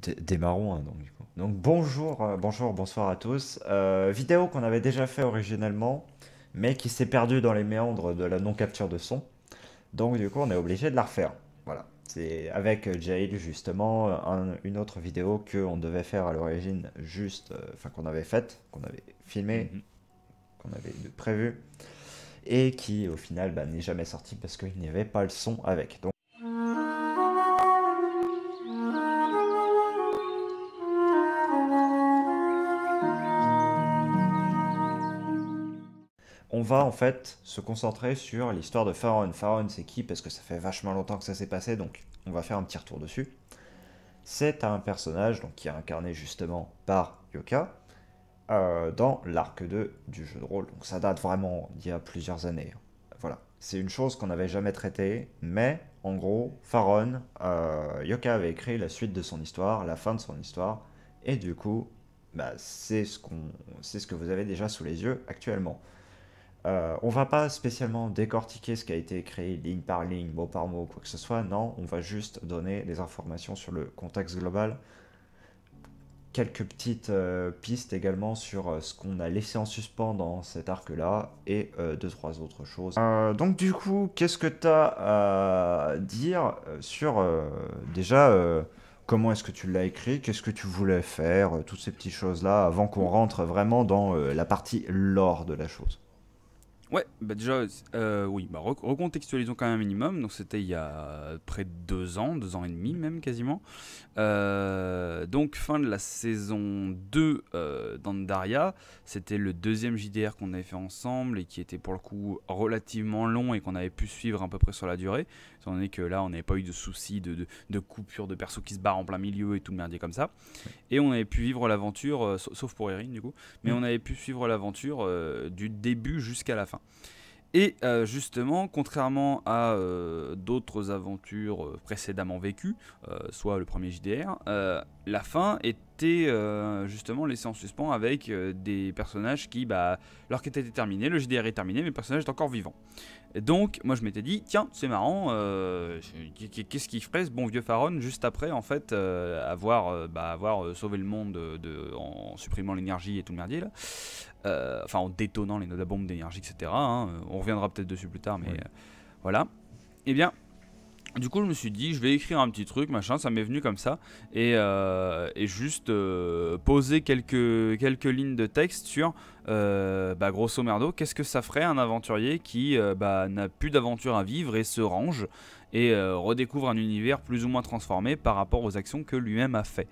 Démarrons, hein, donc, du coup. Donc bonjour, bonjour, bonsoir à tous. Vidéo qu'on avait déjà fait originellement, mais qui s'est perdue dans les méandres de la non-capture de son. Donc du coup, on est obligé de la refaire. Voilà. C'est avec Jail justement une autre vidéo qu'on devait faire à l'origine, juste, enfin qu'on avait faite, qu'on avait filmée, Mhm. qu'on avait prévu, et qui au final n'est jamais sortie parce qu'il n'y avait pas le son avec. Donc on va en fait se concentrer sur l'histoire de Faron. Faron, c'est qui? Parce que ça fait vachement longtemps que ça s'est passé, donc on va faire un petit retour dessus. C'est un personnage donc, qui est incarné justement par Yoka dans l'arc 2 du jeu de rôle. Donc ça date vraiment d'il y a plusieurs années. Voilà. C'est une chose qu'on n'avait jamais traitée, mais en gros, Faron, Yoka avait écrit la suite de son histoire, la fin de son histoire, et du coup, c'est ce que vous avez déjà sous les yeux actuellement. On va pas spécialement décortiquer ce qui a été écrit ligne par ligne, mot par mot, quoi que ce soit. Non, on va juste donner des informations sur le contexte global, quelques petites pistes également sur ce qu'on a laissé en suspens dans cet arc-là et deux, trois autres choses. Donc du coup, qu'est-ce que tu as à dire sur déjà comment est-ce que tu l'as écrit, qu'est-ce que tu voulais faire, toutes ces petites choses-là, avant qu'on rentre vraiment dans la partie lore de la chose. Ouais, bah déjà, oui, bah recontextualisons quand même un minimum. Donc c'était il y a près de 2 ans, 2 ans et demi même quasiment. Donc fin de la saison 2 d'Andaria, c'était le deuxième JDR qu'on avait fait ensemble et qui était pour le coup relativement long et qu'on avait pu suivre à peu près sur la durée. Étant donné que là on n'avait pas eu de soucis de coupure de perso qui se barrent en plein milieu et tout le merdier comme ça. Et on avait pu vivre l'aventure, sauf pour Erin du coup, mais Hmm. on avait pu suivre l'aventure du début jusqu'à la fin. Et justement, contrairement à d'autres aventures précédemment vécues, soit le premier JDR, la fin était justement laissée en suspens avec des personnages qui, leur quête était terminée, le JDR est terminé, mais le personnage est encore vivant. Et donc, moi je m'étais dit, tiens, c'est marrant, qu'est-ce qu'il ferait ce bon vieux Faron juste après, en fait, avoir sauvé le monde en supprimant l'énergie et tout le merdier, là. Enfin, en détonnant la bombe d'énergie, etc. Hein. On reviendra peut-être dessus plus tard, mais Oui. voilà. Eh bien, du coup, je me suis dit, je vais écrire un petit truc, machin, ça m'est venu comme ça, et juste poser quelques lignes de texte sur, grosso merdo, qu'est-ce que ça ferait un aventurier qui n'a plus d'aventure à vivre et se range, et redécouvre un univers plus ou moins transformé par rapport aux actions que lui-même a fait.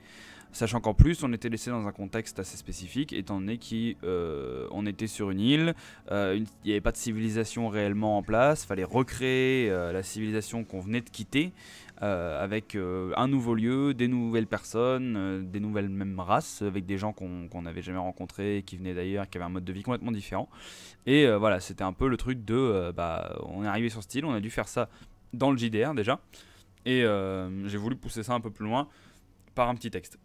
Sachant qu'en plus, on était laissé dans un contexte assez spécifique, étant donné qu'on était sur une île, il n'y avait pas de civilisation réellement en place, il fallait recréer la civilisation qu'on venait de quitter, avec un nouveau lieu, des nouvelles personnes, des nouvelles mêmes races, avec des gens qu'on n'avait jamais rencontrés, qui venaient d'ailleurs, qui avaient un mode de vie complètement différent. Et voilà, c'était un peu le truc de, on est arrivé sur cette île, on a dû faire ça dans le JDR déjà, et j'ai voulu pousser ça un peu plus loin par un petit texte.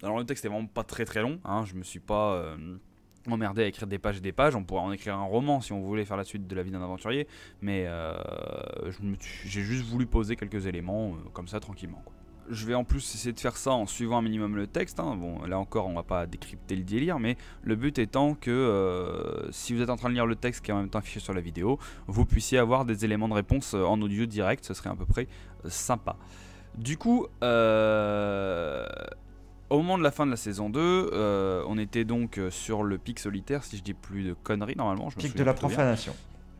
Alors le texte est vraiment pas très très long, hein, je me suis pas emmerdé à écrire des pages et des pages, on pourrait en écrire un roman si on voulait faire la suite de la vie d'un aventurier, mais j'ai juste voulu poser quelques éléments comme ça tranquillement, quoi. Je vais en plus essayer de faire ça en suivant un minimum le texte, hein. Bon là encore on va pas décrypter le délire, mais le but étant que si vous êtes en train de lire le texte qui est en même temps affiché sur la vidéo, vous puissiez avoir des éléments de réponse en audio direct, ce serait à peu près sympa. Du coup, au moment de la fin de la saison 2, on était donc sur le pic solitaire, si je dis plus de conneries normalement, je me Pic de souviens la plutôt bien. profanation.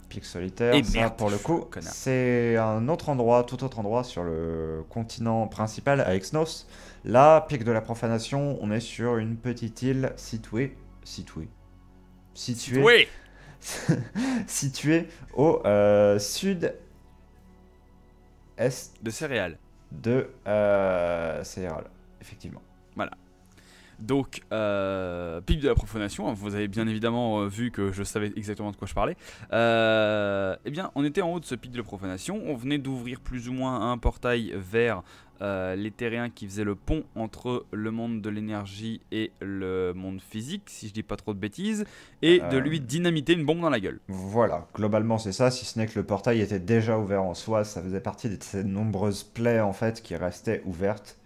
Pic Et solitaire, ça merde, pour le coup, connard. c'est un autre endroit, tout autre endroit sur le continent principal à Exnos. Là, pic de la profanation, on est sur une petite île située, Situé. située au sud-est De céréales. de Céral, effectivement. Voilà. Donc, pic de la profanation, hein, vous avez bien évidemment vu que je savais exactement de quoi je parlais. Eh bien, on était en haut de ce pic de la profanation, on venait d'ouvrir plus ou moins un portail vers les terriens qui faisaient le pont entre le monde de l'énergie et le monde physique, si je dis pas trop de bêtises, et de Euh, lui dynamiter une bombe dans la gueule. Voilà, globalement c'est ça, si ce n'est que le portail était déjà ouvert en soi, ça faisait partie de ces nombreuses plaies en fait qui restaient ouvertes.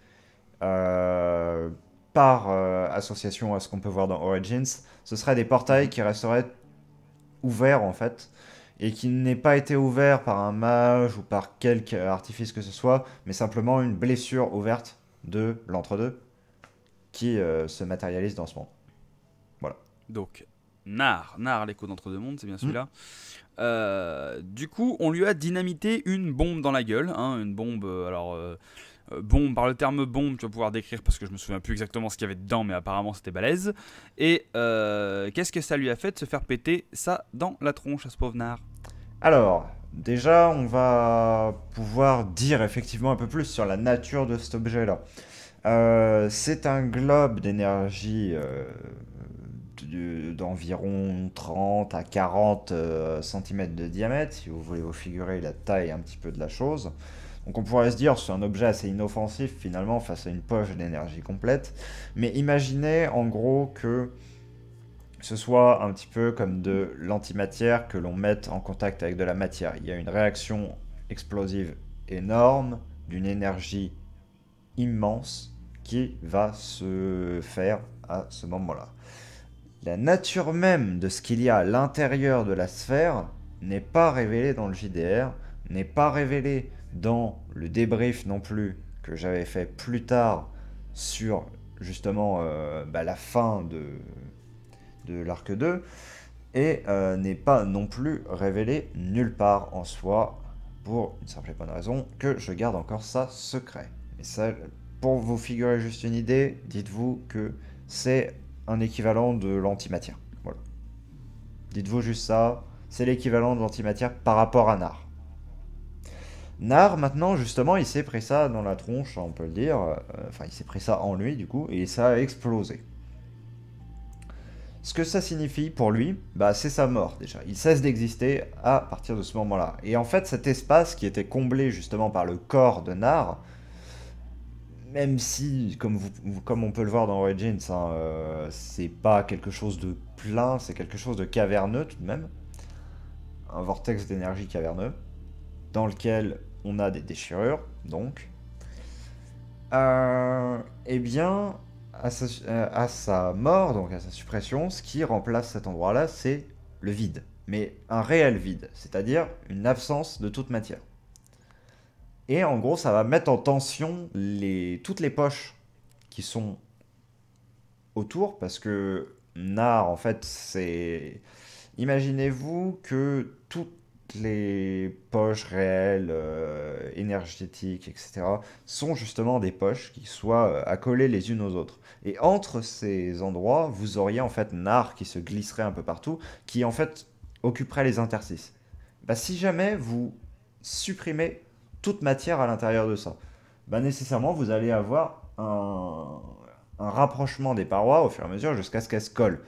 par association à ce qu'on peut voir dans Origins, ce seraient des portails qui resteraient ouverts en fait, et qui n'aient pas été ouverts par un mage ou par quelque artifice que ce soit, mais simplement une blessure ouverte de l'entre-deux qui se matérialise dans ce monde. Voilà. Donc, Nar, l'écho d'entre-deux-mondes, c'est bien Mm. celui-là. Du coup, on lui a dynamité une bombe dans la gueule, hein, une bombe, bombe, par le terme bombe, tu vas pouvoir décrire parce que je me souviens plus exactement ce qu'il y avait dedans, mais apparemment c'était balèze. Et qu'est-ce que ça lui a fait de se faire péter ça dans la tronche à ce pauvre Nar? Alors, déjà, on va pouvoir dire effectivement un peu plus sur la nature de cet objet-là. C'est un globe d'énergie d'environ 30 à 40 cm de diamètre, si vous voulez vous figurer la taille un petit peu de la chose. Donc on pourrait se dire c'est un objet assez inoffensif finalement face à une poche d'énergie complète. Mais imaginez en gros que ce soit un petit peu comme de l'antimatière que l'on mette en contact avec de la matière. Il y a une réaction explosive énorme, d'une énergie immense qui va se faire à ce moment-là. La nature même de ce qu'il y a à l'intérieur de la sphère n'est pas révélée dans le JDR, n'est pas révélée dans le débrief non plus que j'avais fait plus tard sur justement la fin de l'arc 2 et n'est pas non plus révélée nulle part en soi pour une simple et bonne raison que je garde encore ça secret. Mais ça, pour vous figurer juste une idée, dites-vous que c'est un équivalent de l'antimatière. Voilà. Dites-vous juste ça, c'est l'équivalent de l'antimatière par rapport à Nar. Nar, maintenant, justement, il s'est pris ça dans la tronche, on peut le dire. Enfin, il s'est pris ça en lui, du coup, et ça a explosé. Ce que ça signifie pour lui, bah, c'est sa mort déjà. Il cesse d'exister à partir de ce moment-là. Et en fait, cet espace qui était comblé justement par le corps de Nar, même si, comme on peut le voir dans Origins, hein, c'est pas quelque chose de plein, c'est quelque chose de caverneux tout de même. Un vortex d'énergie caverneux, dans lequel on a des déchirures, donc. Eh bien, à sa mort, donc à sa suppression, ce qui remplace cet endroit-là, c'est le vide. Mais un réel vide, c'est-à-dire une absence de toute matière. Et en gros, ça va mettre en tension toutes les poches qui sont autour, parce que Nar, en fait, c'est... Imaginez-vous que toutes les poches réelles, énergétiques, etc., sont justement des poches qui soient accolées les unes aux autres. Et entre ces endroits, vous auriez en fait Nar qui se glisserait un peu partout, qui en fait occuperait les interstices. Bah, si jamais vous supprimez toute matière à l'intérieur de ça, bah, nécessairement vous allez avoir un rapprochement des parois au fur et à mesure jusqu'à ce qu'elles se collent.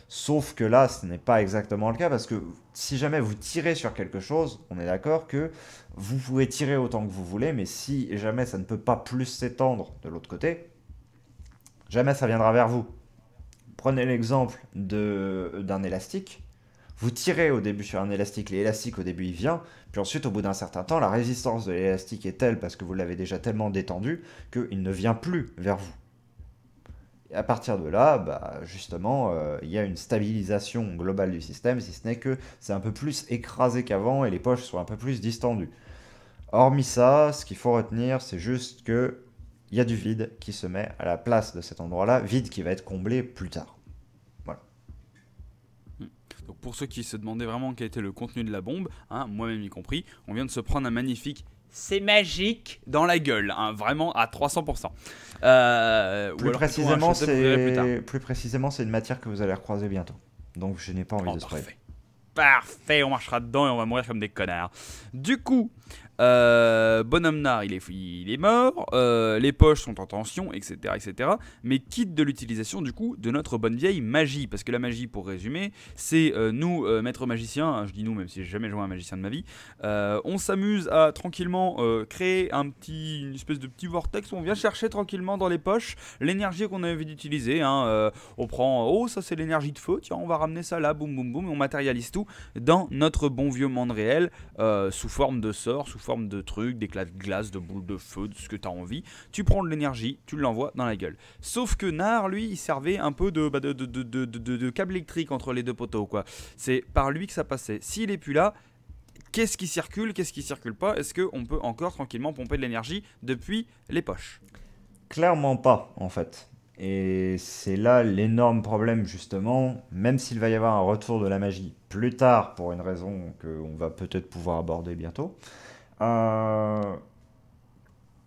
Sauf que là, ce n'est pas exactement le cas parce que si jamais vous tirez sur quelque chose, on est d'accord que vous pouvez tirer autant que vous voulez, mais si jamais ça ne peut pas plus s'étendre de l'autre côté, jamais ça viendra vers vous. Prenez l'exemple d'un élastique. Vous tirez au début sur un élastique, l'élastique au début il vient, puis ensuite au bout d'un certain temps, la résistance de l'élastique est telle parce que vous l'avez déjà tellement détendu qu'il ne vient plus vers vous. Et à partir de là, bah, justement, il y a une stabilisation globale du système, si ce n'est que c'est un peu plus écrasé qu'avant et les poches sont un peu plus distendues. Hormis ça, ce qu'il faut retenir, c'est juste que il y a du vide qui se met à la place de cet endroit-là, vide qui va être comblé plus tard. Voilà. Donc pour ceux qui se demandaient vraiment quel était le contenu de la bombe, hein, moi-même y compris, on vient de se prendre un magnifique c'est magique dans la gueule, hein, vraiment à 300%. Plus précisément, c'est une matière que vous allez recroiser bientôt. Donc je n'ai pas envie de spoiler. Parfait, on marchera dedans et on va mourir comme des connards. Du coup, Bonhomme Nar, il est mort, les poches sont en tension, etc., etc. Mais quitte de l'utilisation du coup de notre bonne vieille magie, parce que la magie, pour résumer, c'est nous, maîtres magiciens, hein, je dis nous même si j'ai jamais joué à un magicien de ma vie, on s'amuse à tranquillement créer une espèce de petit vortex où on vient chercher tranquillement dans les poches l'énergie qu'on avait d'utiliser. Hein, on prend, oh ça c'est l'énergie de feu, tiens on va ramener ça là, boum boum boum, et on matérialise tout dans notre bon vieux monde réel sous forme de sort, sous forme de trucs, d'éclats de glace, de boules de feu, de ce que tu as envie. Tu prends de l'énergie, tu l'envoies dans la gueule. Sauf que Nar, lui, il servait un peu de câble électrique entre les deux poteaux, quoi. C'est par lui que ça passait. S'il est plus là, qu'est-ce qui circule, qu'est-ce qui circule pas? Est-ce qu'on peut encore tranquillement pomper de l'énergie depuis les poches? Clairement pas, en fait. Et c'est là l'énorme problème, justement, même s'il va y avoir un retour de la magie plus tard, pour une raison qu'on va peut-être pouvoir aborder bientôt. euh,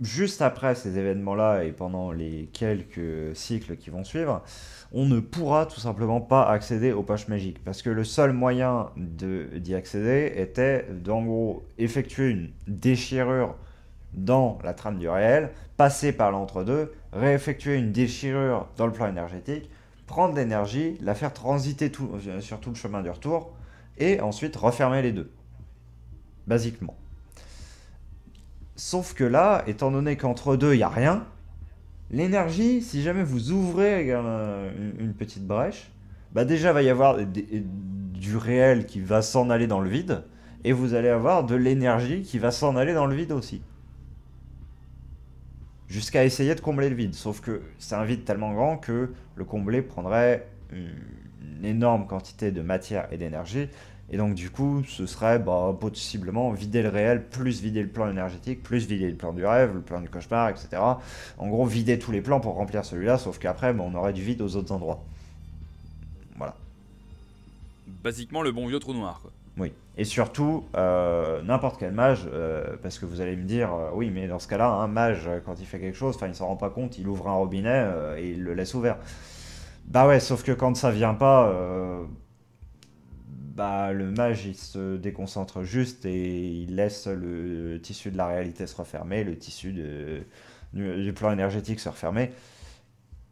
Juste après ces événements-là et pendant les quelques cycles qui vont suivre, on ne pourra tout simplement pas accéder aux poches magiques. Parce que le seul moyen d'y accéder était d'en gros effectuer une déchirure dans la trame du réel, passer par l'entre-deux, réeffectuer une déchirure dans le plan énergétique, prendre l'énergie, la faire transiter sur tout le chemin du retour, et ensuite refermer les deux, basiquement. Sauf que là, étant donné qu'entre deux, il n'y a rien, l'énergie, si jamais vous ouvrez une petite brèche, bah déjà, il va y avoir du réel qui va s'en aller dans le vide, et vous allez avoir de l'énergie qui va s'en aller dans le vide aussi. Jusqu'à essayer de combler le vide. Sauf que c'est un vide tellement grand que le combler prendrait une énorme quantité de matière et d'énergie. Et donc du coup, ce serait possiblement vider le réel, plus vider le plan énergétique, plus vider le plan du rêve, le plan du cauchemar, etc. En gros, vider tous les plans pour remplir celui-là, sauf qu'après, on aurait du vide aux autres endroits. Voilà. Basiquement, le bon vieux trou noir, quoi. Oui. Et surtout, n'importe quel mage, parce que vous allez me dire, oui, mais dans ce cas-là, un mage, quand il fait quelque chose, il s'en rend pas compte, il ouvre un robinet et il le laisse ouvert. Bah ouais, sauf que quand ça vient pas, le mage il se déconcentre juste et il laisse le tissu de la réalité se refermer, le tissu du plan énergétique se refermer.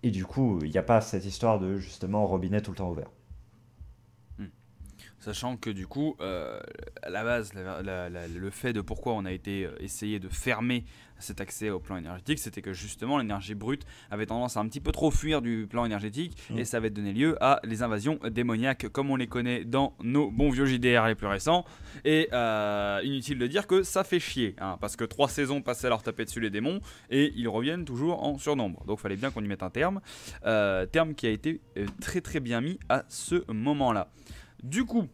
Et du coup, il n'y a pas cette histoire de justement robinet tout le temps ouvert. Sachant que du coup, à la base, le fait de pourquoi on a été essayé de fermer cet accès au plan énergétique, c'était que justement l'énergie brute avait tendance à un petit peu trop fuir du plan énergétique et ça avait donné lieu à les invasions démoniaques comme on les connaît dans nos bons vieux JDR les plus récents. Et inutile de dire que ça fait chier, hein, parce que 3 saisons passées à leur taper dessus les démons et ils reviennent toujours en surnombre. Donc il fallait bien qu'on y mette un terme, terme qui a été très très bien mis à ce moment-là. Du coup,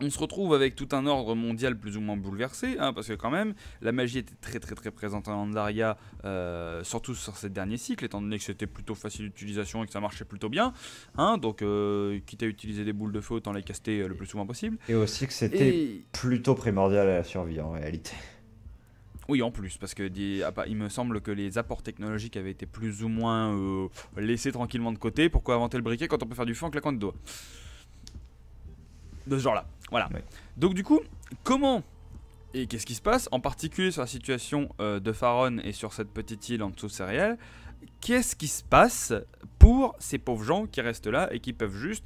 on se retrouve avec tout un ordre mondial plus ou moins bouleversé, hein, parce que quand même, la magie était très très très présente en Andaria, surtout sur ces derniers cycles, étant donné que c'était plutôt facile d'utilisation et que ça marchait plutôt bien. Hein, donc, quitte à utiliser des boules de feu, autant les caster le plus souvent possible. Et aussi que c'était plutôt primordial à la survie en réalité. Oui, en plus, parce que il me semble que les apports technologiques avaient été plus ou moins laissés tranquillement de côté. Pourquoi inventer le briquet quand on peut faire du feu en claquant de doigts? De ce genre-là. Voilà. Ouais. Donc du coup, comment et qu'est-ce qui se passe, en particulier sur la situation de Faron et sur cette petite île en dessous céréales? Qu'est-ce qui se passe pour ces pauvres gens qui restent là et qui peuvent juste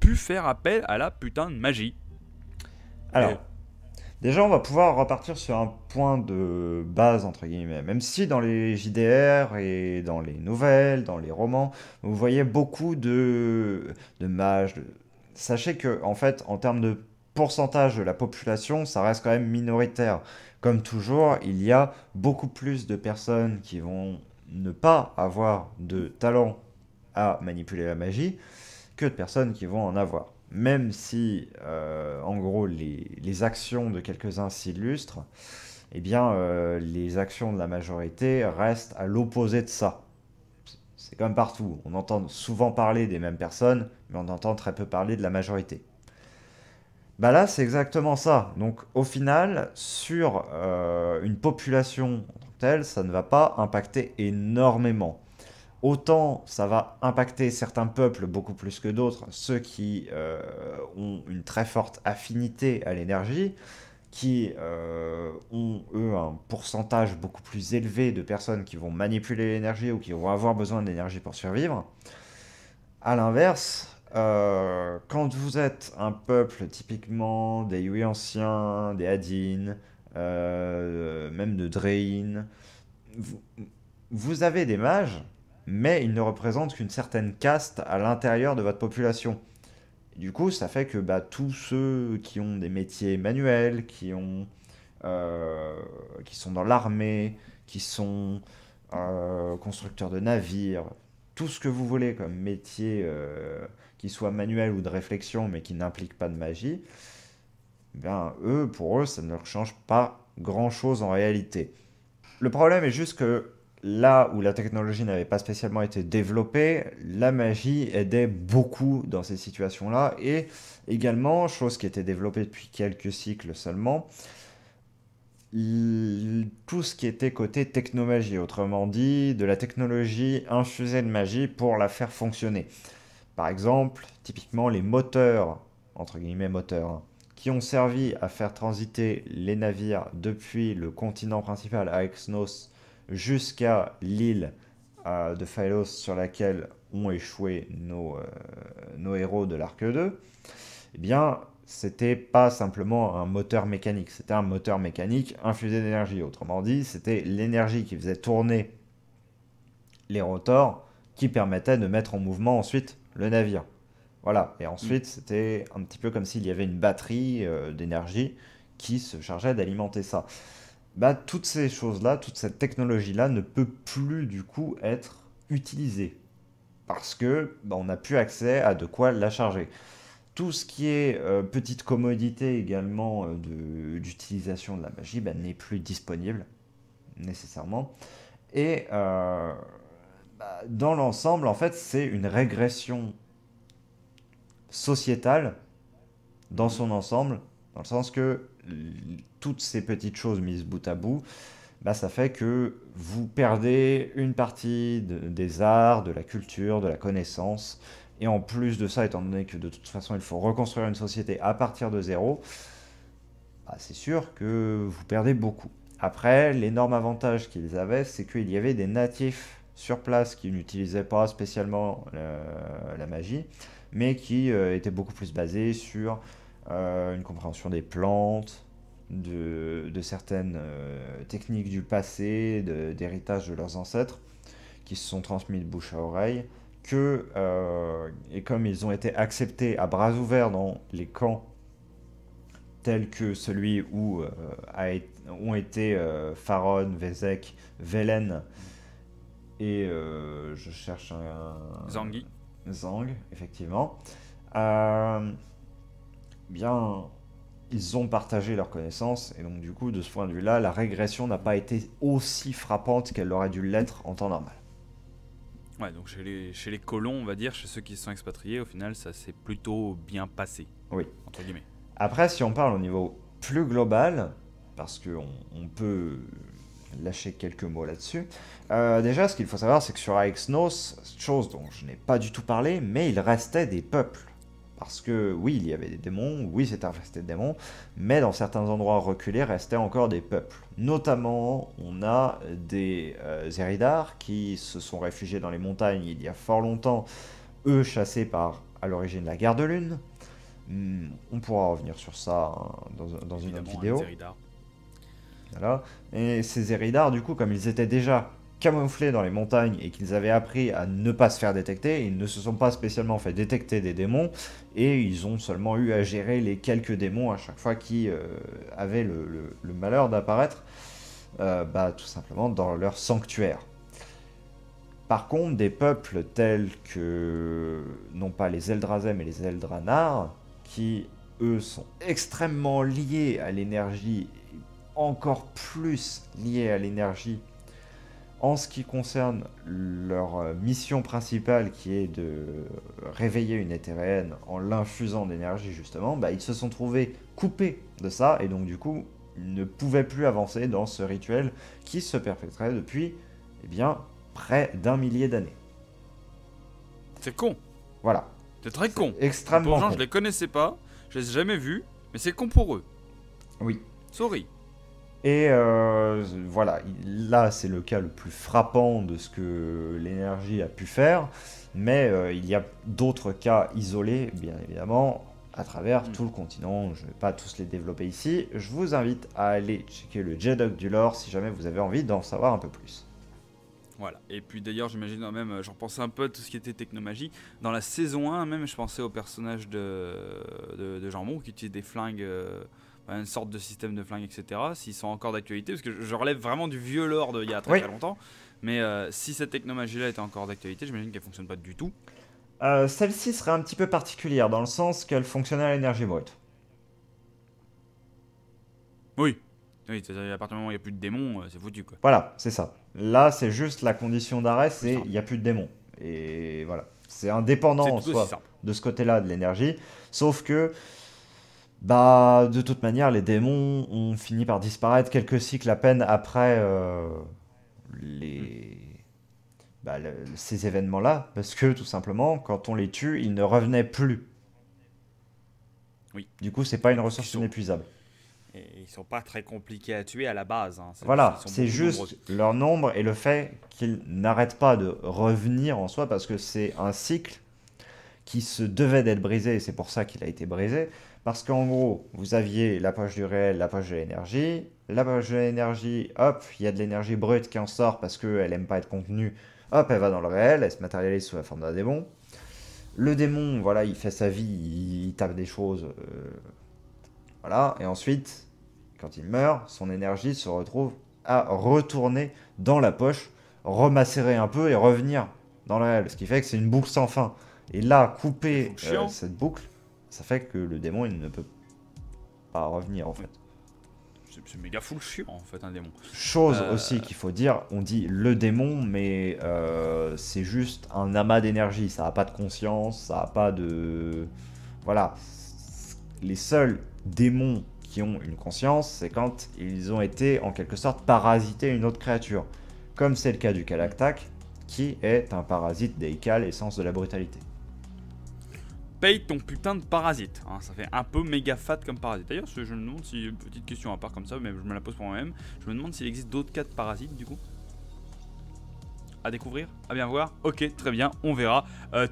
plus faire appel à la putain de magie? Alors, déjà on va pouvoir repartir sur un point de base entre guillemets. Même si dans les JDR et dans les nouvelles, dans les romans, vous voyez beaucoup de mages. Sachez que en fait, en termes de pourcentage de la population, ça reste quand même minoritaire. Comme toujours, il y a beaucoup plus de personnes qui vont ne pas avoir de talent à manipuler la magie que de personnes qui vont en avoir. Même si, en gros, les actions de quelques-uns s'illustrent, eh bien, les actions de la majorité restent à l'opposé de ça. C'est comme partout. On entend souvent parler des mêmes personnes, mais on entend très peu parler de la majorité. Bah là, c'est exactement ça. Donc, au final, sur une population en tant que telle, ça ne va pas impacter énormément. Autant ça va impacter certains peuples beaucoup plus que d'autres, ceux qui ont une très forte affinité à l'énergie, qui ont, eux, un pourcentage beaucoup plus élevé de personnes qui vont manipuler l'énergie ou qui vont avoir besoin d'énergie pour survivre. À l'inverse, quand vous êtes un peuple typiquement des Yui anciens, des Hadin, même de Drain, vous avez des mages, mais ils ne représentent qu'une certaine caste à l'intérieur de votre population. Du coup, ça fait que tous ceux qui ont des métiers manuels, qui ont qui sont dans l'armée, qui sont constructeurs de navires, tout ce que vous voulez comme métier qui soit manuel ou de réflexion mais qui n'implique pas de magie, eh bien, pour eux, ça ne leur change pas grand-chose en réalité. Le problème est juste que là où la technologie n'avait pas spécialement été développée, la magie aidait beaucoup dans ces situations-là. Et également, chose qui était développée depuis quelques cycles seulement, tout ce qui était côté technomagie, autrement dit, de la technologie infusée de magie pour la faire fonctionner. Par exemple, typiquement les moteurs, entre guillemets moteurs, hein, qui ont servi à faire transiter les navires depuis le continent principal à Exynos jusqu'à l'île de Phylos sur laquelle ont échoué nos héros de l'arc 2, eh bien, c'était pas simplement un moteur mécanique, c'était un moteur mécanique infusé d'énergie. Autrement dit, c'était l'énergie qui faisait tourner les rotors qui permettait de mettre en mouvement ensuite le navire. Voilà, et Mm. ensuite c'était un petit peu comme s'il y avait une batterie d'énergie qui se chargeait d'alimenter ça. Bah, toutes ces choses-là, toute cette technologie-là ne peut plus du coup être utilisée parce que bah, on n'a plus accès à de quoi la charger. Tout ce qui est petite commodité également d'utilisation de la magie bah, n'est plus disponible nécessairement. Et bah, dans l'ensemble, en fait, c'est une régression sociétale dans Mhm. son ensemble, dans le sens que toutes ces petites choses mises bout à bout, bah, ça fait que vous perdez une partie des arts, de la culture, de la connaissance. Et en plus de ça, étant donné que de toute façon il faut reconstruire une société à partir de zéro, bah, c'est sûr que vous perdez beaucoup. Après, l'énorme avantage qu'ils avaient, c'est qu'il y avait des natifs sur place qui n'utilisaient pas spécialement la magie, mais qui étaient beaucoup plus basés sur une compréhension des plantes, de certaines techniques du passé, d'héritage de leurs ancêtres, qui se sont transmis de bouche à oreille, et comme ils ont été acceptés à bras ouverts dans les camps tels que celui où ont été Faron, Vezek, Velen et je cherche Zangi. Zang, effectivement. Euh, bien, ils ont partagé leurs connaissances et donc du coup, de ce point de vue-là, la régression n'a pas été aussi frappante qu'elle aurait dû l'être en temps normal. Ouais, donc chez les colons, on va dire, chez ceux qui se sont expatriés, au final, ça s'est plutôt bien passé, Oui. entre guillemets. Après, si on parle au niveau plus global, parce qu'on peut lâcher quelques mots là-dessus, déjà, ce qu'il faut savoir, c'est que sur Aexnos, chose dont je n'ai pas du tout parlé, mais il restait des peuples. Parce que oui, il y avait des démons, oui, c'était infesté de démons, mais dans certains endroits reculés, restaient encore des peuples. Notamment, on a des Eridar qui se sont réfugiés dans les montagnes il y a fort longtemps, eux chassés par, à l'origine, la guerre de lune. On pourra revenir sur ça hein, dans une autre Évidemment, les vidéo. Eridar. Voilà. Et ces Eridar, du coup, comme ils étaient déjà camouflés dans les montagnes et qu'ils avaient appris à ne pas se faire détecter, ils ne se sont pas spécialement fait détecter des démons et ils ont seulement eu à gérer les quelques démons à chaque fois qui avaient le malheur d'apparaître bah, tout simplement dans leur sanctuaire. Par contre, des peuples tels que, non pas les Eldrazi mais les Eldranar, qui eux sont extrêmement liés à l'énergie, encore plus liés à l'énergie en ce qui concerne leur mission principale qui est de réveiller une éthéréenne en l'infusant d'énergie justement, bah, ils se sont trouvés coupés de ça et donc du coup ils ne pouvaient plus avancer dans ce rituel qui se perpétrait depuis eh bien, près d'un millier d'années. C'est con. Voilà, C'est très c'est con. Les pauvres extrêmement gens, con. je les connaissais pas, je les ai jamais vus, mais c'est con pour eux. Oui. Sorry. Et voilà, là c'est le cas le plus frappant de ce que l'énergie a pu faire, mais il y a d'autres cas isolés, bien évidemment, à travers Mm. tout le continent. Je ne vais pas tous les développer ici. Je vous invite à aller checker le J-Doc du lore si jamais vous avez envie d'en savoir un peu plus. Voilà. Et puis d'ailleurs, j'imagine même, j'en pensais un peu à tout ce qui était technomagie. Dans la saison 1, même, je pensais au personnage de Jambon qui utilise des flingues une sorte de système de flingue, etc. S'ils sont encore d'actualité, parce que je relève vraiment du vieux lore d'il y a très Oui. très longtemps. Mais si cette technomagie-là était encore d'actualité, j'imagine qu'elle fonctionne pas du tout. Celle-ci serait un petit peu particulière dans le sens qu'elle fonctionnait à l'énergie brute. Oui. Oui, c'est-à-dire à partir du moment où il n'y a plus de démons, c'est foutu quoi. Voilà, c'est ça. Là, c'est juste la condition d'arrêt, Plus c'est il simple. n'y a plus de démons. Et voilà. C'est indépendant C'est en tout aussi soi simple. de ce côté-là de l'énergie. Sauf que, bah, de toute manière, les démons ont fini par disparaître quelques cycles à peine après Hmm. les... ces événements-là. Parce que, tout simplement, quand on les tue, ils ne revenaient plus. Oui. Du coup, c'est pas une Parce qu'ils ressource sont, inépuisable. et ils sont pas très compliqués à tuer à la base. Hein. C'est juste qu'ils Voilà, sont c'est beaucoup nombreux. juste leur nombre et le fait qu'ils n'arrêtent pas de revenir en soi parce que c'est un cycle qui se devait d'être brisé et c'est pour ça qu'il a été brisé. Parce qu'en gros, vous aviez la poche du réel, la poche de l'énergie. La poche de l'énergie, hop, il y a de l'énergie brute qui en sort parce qu'elle aime pas être contenue. Hop, elle va dans le réel, elle se matérialise sous la forme d'un démon. Le démon, voilà, il fait sa vie, il tape des choses. Voilà, et ensuite, quand il meurt, son énergie se retrouve à retourner dans la poche, remacérer un peu et revenir dans le réel. Ce qui fait que c'est une boucle sans fin. Et là, C'est fou couper chiant. cette boucle, ça fait que le démon, il ne peut pas revenir en Oui. fait. C'est méga full chiant en fait un démon. Chose Euh, aussi qu'il faut dire, on dit le démon, mais c'est juste un amas d'énergie. Ça n'a pas de conscience, ça n'a pas de... Voilà. Les seuls démons qui ont une conscience, c'est quand ils ont été en quelque sorte parasités une autre créature. Comme c'est le cas du Kalaktak, qui est un parasite d'Eikal, essence de la brutalité. Paye ton putain de parasite. Hein, ça fait un peu méga fat comme parasite. D'ailleurs, je me demande si, petite question à part comme ça, mais je me la pose pour moi-même. Je me demande s'il existe d'autres cas de parasites du coup. À découvrir, à bien voir. Ok, très bien, on verra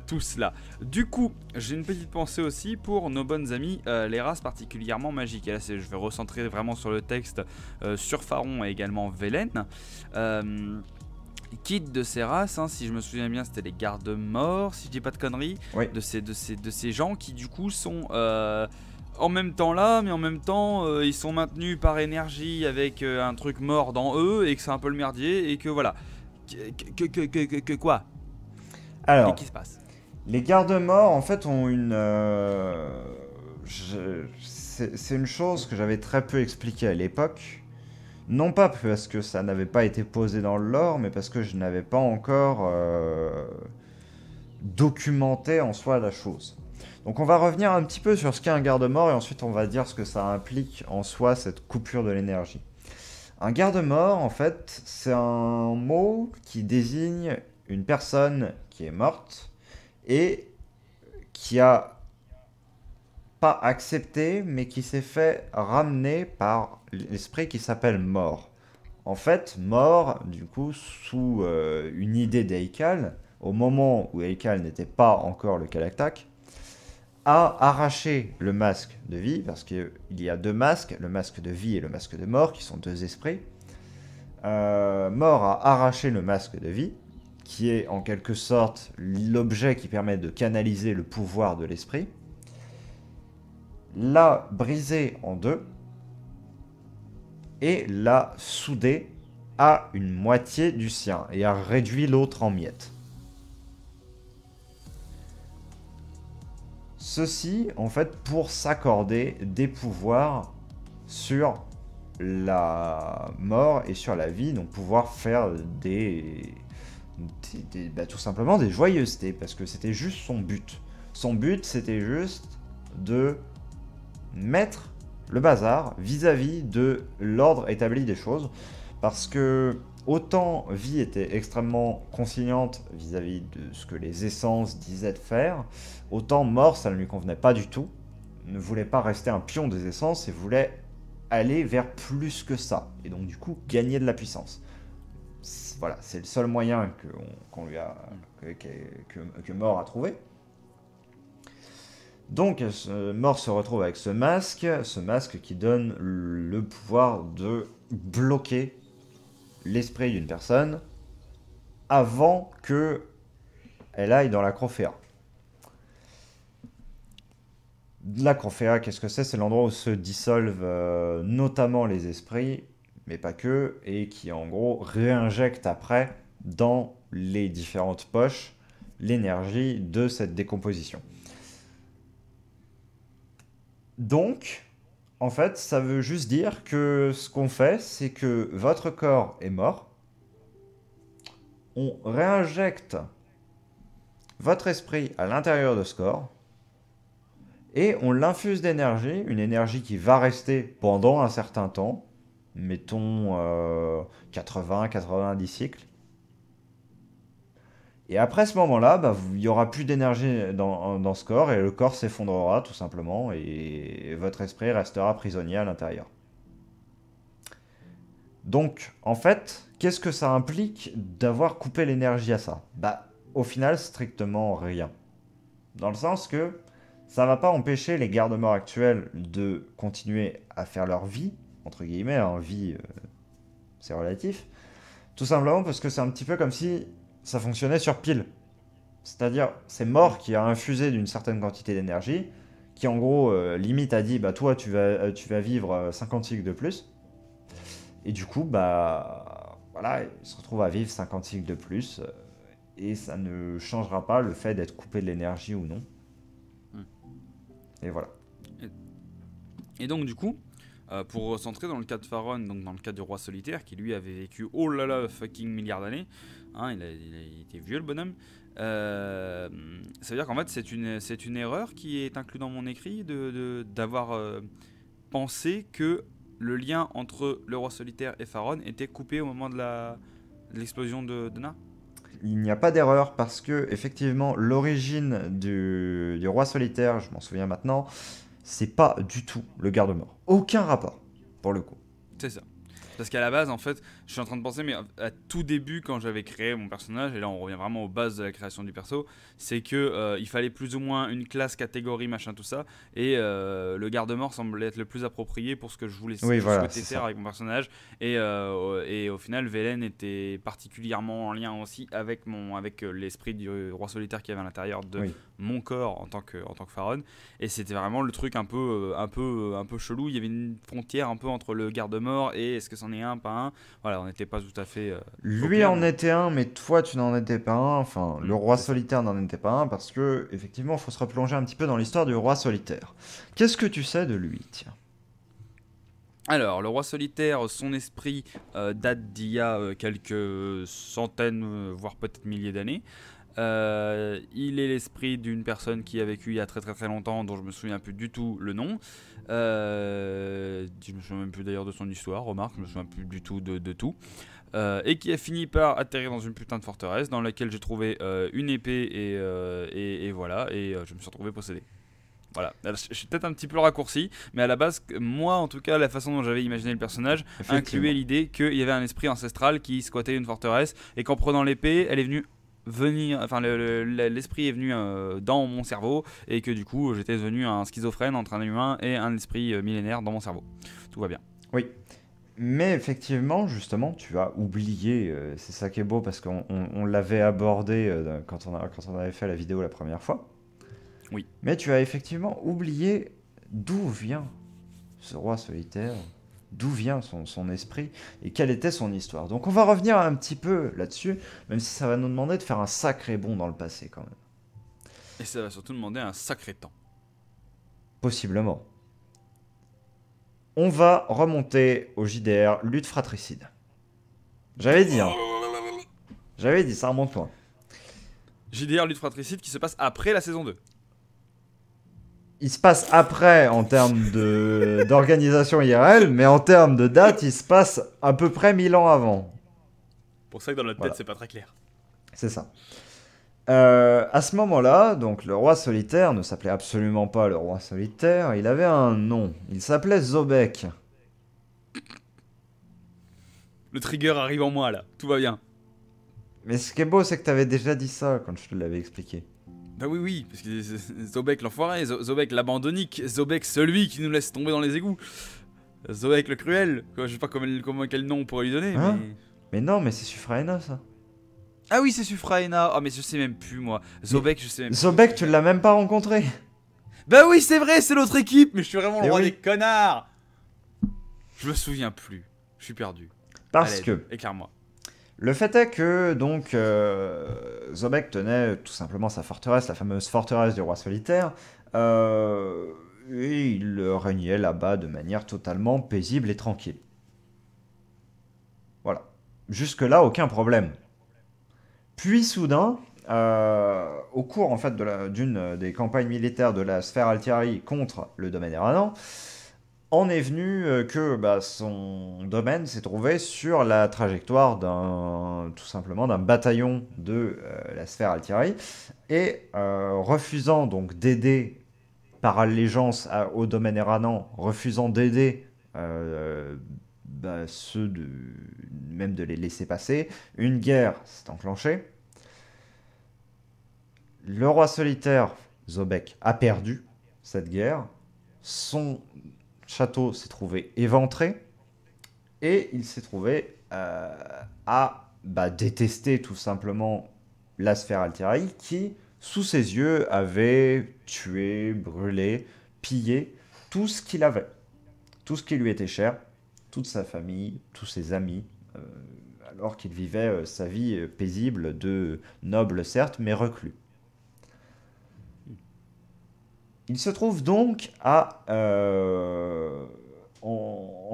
tout cela. Du coup, j'ai une petite pensée aussi pour nos bonnes amies, les races particulièrement magiques. Et là, je vais recentrer vraiment sur le texte sur Faron et également Velen. Quitte de ces races, hein, si je me souviens bien, c'était les gardes-morts, si je dis pas de conneries, Oui. de ces gens qui du coup sont en même temps là, mais en même temps ils sont maintenus par énergie avec un truc mort dans eux et que c'est un peu le merdier et que voilà. Quoi? Qu'est-ce Alors, qui se passe? les gardes-morts, en fait, ont une... c'est une chose que j'avais très peu expliquée à l'époque. Non pas parce que ça n'avait pas été posé dans le lore, mais parce que je n'avais pas encore documenté en soi la chose. Donc on va revenir un petit peu sur ce qu'est un garde-mort et ensuite on va dire ce que ça implique en soi cette coupure de l'énergie. Un garde-mort, en fait, c'est un mot qui désigne une personne qui est morte et qui a pas accepté, mais qui s'est fait ramener par l'esprit qui s'appelle mort. En fait, mort, du coup, sous une idée d'Eikal, au moment où Eikal n'était pas encore le Kalaktak, a arraché le masque de vie, parce qu'il y a deux masques, le masque de vie et le masque de mort, qui sont deux esprits. Mort a arraché le masque de vie, qui est en quelque sorte l'objet qui permet de canaliser le pouvoir de l'esprit, l'a brisé en deux et l'a soudé à une moitié du sien et a réduit l'autre en miettes. Ceci, en fait, pour s'accorder des pouvoirs sur la mort et sur la vie, donc pouvoir faire tout simplement des joyeusetés, parce que c'était juste son but. Son but, c'était juste de mettre le bazar vis-à-vis de l'ordre établi des choses, parce que autant vie était extrêmement conciliante vis-à-vis de ce que les essences disaient de faire, autant mort ça ne lui convenait pas du tout, ne voulait pas rester un pion des essences et voulait aller vers plus que ça, et donc du coup gagner de la puissance. Voilà, c'est le seul moyen qu'on lui a, que Mort a trouvé. Donc, Mort se retrouve avec ce masque qui donne le pouvoir de bloquer l'esprit d'une personne avant que elle aille dans la Croféa. L'Acrofea, qu'est-ce que c'est? C'est l'endroit où se dissolvent notamment les esprits, mais pas que, et qui en gros réinjecte après dans les différentes poches l'énergie de cette décomposition. Donc, en fait, ça veut juste dire que ce qu'on fait, c'est que votre corps est mort, on réinjecte votre esprit à l'intérieur de ce corps, et on l'infuse d'énergie, une énergie qui va rester pendant un certain temps, mettons 80-90 cycles. Et après ce moment-là, bah, il n'y aura plus d'énergie dans ce corps et le corps s'effondrera tout simplement et votre esprit restera prisonnier à l'intérieur. Donc, en fait, qu'est-ce que ça implique d'avoir coupé l'énergie à ça? Bah, au final, strictement rien. Dans le sens que ça va pas empêcher les gardes-morts actuels de continuer à faire leur vie, entre guillemets, hein, vie, c'est relatif, tout simplement parce que c'est un petit peu comme si ça fonctionnait sur pile. C'est-à-dire, c'est mort qui a infusé d'une certaine quantité d'énergie, qui en gros, limite a dit, bah toi, tu vas vivre 50 cycles de plus, et du coup, bah voilà, il se retrouve à vivre 50 cycles de plus, et ça ne changera pas le fait d'être coupé de l'énergie ou non. Hmm. Et voilà. Et donc du coup, pour recentrer dans le cas de Faron, donc dans le cas du roi solitaire, qui lui avait vécu oh là là fucking milliards d'années, hein, il a été vieux le bonhomme. Ça veut dire qu'en fait c'est une erreur qui est inclue dans mon écrit d'avoir pensé que le lien entre le roi solitaire et Faron était coupé au moment de l'explosion de Na. Il n'y a pas d'erreur parce que effectivement l'origine du roi solitaire, je m'en souviens maintenant, c'est pas du tout le garde-mort. Aucun rapport, pour le coup. C'est ça. Parce qu'à la base, en fait, je suis en train de penser, mais à tout début, quand j'avais créé mon personnage, et là on revient vraiment aux bases de la création du perso, c'est que il fallait plus ou moins une classe, catégorie, machin, tout ça, et le garde-mort semblait être le plus approprié pour ce que je voulais, Oui, voilà, souhaitais faire avec mon personnage, et au final, Velen était particulièrement en lien aussi avec l'esprit du roi solitaire qui avait à l'intérieur de oui. mon corps en tant que Faron, et c'était vraiment le truc un peu chelou. Il y avait une frontière un peu entre le garde-mort et est-ce que c'en est un, pas un. Voilà, on n'était pas tout à fait au Lui clair. en était un, mais toi tu n'en étais pas un. Enfin, le roi C'est ça. solitaire n'en était pas un parce que, effectivement, il faut se replonger un petit peu dans l'histoire du roi solitaire. Qu'est-ce que tu sais de lui, tiens? Alors, le roi solitaire, son esprit date d'il y a quelques centaines, voire peut-être milliers d'années. Il est l'esprit d'une personne qui a vécu il y a très très très longtemps, dont je me souviens plus du tout le nom. Je me souviens même plus d'ailleurs de son histoire, remarque, je me souviens plus du tout de tout. Et qui a fini par atterrir dans une putain de forteresse dans laquelle j'ai trouvé une épée et voilà, et je me suis retrouvé possédé. Voilà, alors, je suis peut-être un petit peu raccourci, mais à la base, moi en tout cas, la façon dont j'avais imaginé le personnage incluait l'idée qu'il y avait un esprit ancestral qui squattait une forteresse et qu'en prenant l'épée, elle est venue enfin l'esprit est venu dans mon cerveau et que du coup j'étais devenu un schizophrène entre un humain et un esprit millénaire dans mon cerveau. Tout va bien. Oui. Mais effectivement, justement, tu as oublié, c'est ça qui est beau parce qu'on l'avait abordé quand on avait fait la vidéo la première fois. Oui. Mais tu as effectivement oublié d'où vient ce roi solitaire, d'où vient son esprit et quelle était son histoire. Donc on va revenir un petit peu là-dessus, même si ça va nous demander de faire un sacré bond dans le passé quand même. Et ça va surtout demander un sacré temps. Possiblement. On va remonter au JDR lutte fratricide. J'avais dit, hein. J'avais dit, ça remonte loin. JDR lutte fratricide qui se passe après la saison 2. Il se passe après en termes d'organisation IRL, mais en termes de date, il se passe à peu près 1000 ans avant. Pour ça que dans notre Voilà. tête, c'est pas très clair. C'est ça. À ce moment-là, donc le roi solitaire ne s'appelait absolument pas le roi solitaire, il avait un nom. Il s'appelait Zobek. Le trigger arrive en moi là, tout va bien. Mais ce qui est beau, c'est que tu avais déjà dit ça quand je te l'avais expliqué. Bah oui, parce que Zobek l'enfoiré, Zobek l'abandonnique, Zobek celui qui nous laisse tomber dans les égouts. Zobek le cruel, je sais pas quel nom on pourrait lui donner, Hein? mais... Mais non, mais c'est Suffraena ça. Ah oui, c'est Suffraena. Ah mais je sais même plus moi. Zobek, je sais même plus. Zobek, tu l'as même pas rencontré. Bah oui, c'est vrai, c'est l'autre équipe, mais je suis vraiment le Et roi oui. des connards. Je me souviens plus. Je suis perdu. À Parce l'aide, que éclaire-moi. le fait est que donc Zobek tenait tout simplement sa forteresse, la fameuse forteresse du roi solitaire, et il régnait là-bas de manière totalement paisible et tranquille. Voilà. Jusque-là, aucun problème. Puis soudain, au cours en fait d'une des campagnes militaires de la sphère Altiari contre le domaine Eranan, en est venu que bah, son domaine s'est trouvé sur la trajectoire tout simplement d'un bataillon de la sphère Altiari, et refusant donc d'aider par allégeance au domaine Eranan, refusant d'aider ceux même de les laisser passer, une guerre s'est enclenchée. Le roi solitaire, Zobek, a perdu cette guerre. Son château s'est trouvé éventré. Et il s'est trouvé à détester tout simplement la sphère Altieri qui, sous ses yeux, avait tué, brûlé, pillé tout ce qu'il avait. Tout ce qui lui était cher, toute sa famille, tous ses amis, euh, alors qu'il vivait sa vie paisible de noble certes, mais reclus. Il se trouve donc en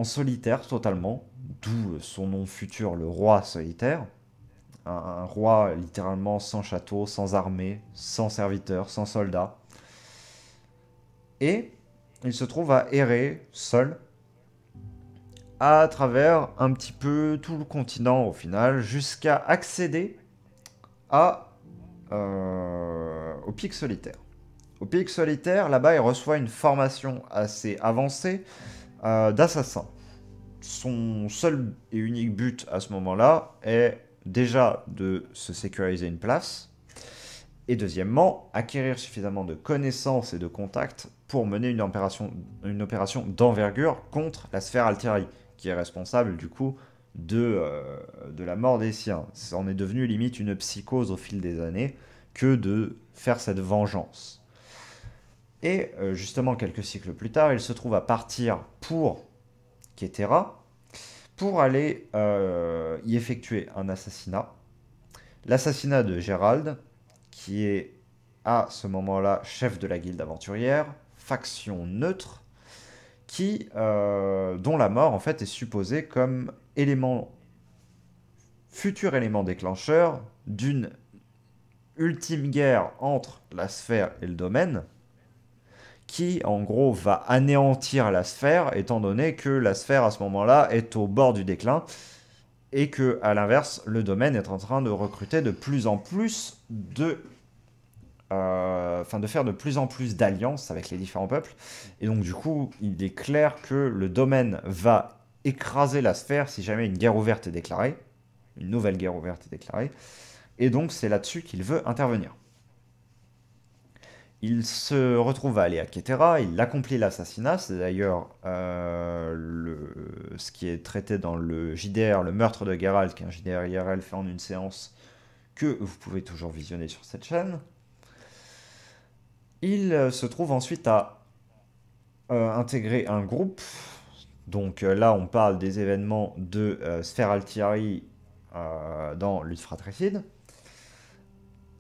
solitaire totalement, d'où son nom futur, le roi solitaire. Un roi littéralement sans château, sans armée, sans serviteurs, sans soldats. Et il se trouve à errer seul à travers un petit peu tout le continent au final, jusqu'à accéder au pic solitaire. Au pic solitaire, là-bas, il reçoit une formation assez avancée d'assassin. Son seul et unique but à ce moment-là est déjà de se sécuriser une place, et deuxièmement, acquérir suffisamment de connaissances et de contacts pour mener une opération d'envergure contre la sphère Altieri, qui est responsable du coup de la mort des siens. Ça en est devenu limite une psychose au fil des années que de faire cette vengeance. Et justement, quelques cycles plus tard, il se trouve à partir pour Ketera, pour aller y effectuer un assassinat. L'assassinat de Gérald, qui est à ce moment-là chef de la guilde aventurière, faction neutre, dont la mort en fait est supposée comme futur élément déclencheur d'une ultime guerre entre la sphère et le domaine, qui en gros va anéantir la sphère, étant donné que la sphère à ce moment-là est au bord du déclin, et que à l'inverse, le domaine est en train de recruter de plus en plus de faire de plus en plus d'alliances avec les différents peuples, et donc du coup, il est clair que le domaine va écraser la sphère si jamais une guerre ouverte est déclarée, une nouvelle guerre ouverte est déclarée, et donc c'est là-dessus qu'il veut intervenir. Il se retrouve à aller à Ketera, il accomplit l'assassinat, c'est d'ailleurs ce qui est traité dans le JDR, le meurtre de Geralt, qui est un JDR IRL fait en une séance, que vous pouvez toujours visionner sur cette chaîne. Il se trouve ensuite à intégrer un groupe, donc là on parle des événements de Sphère Altiari dans Lutte Fratricide,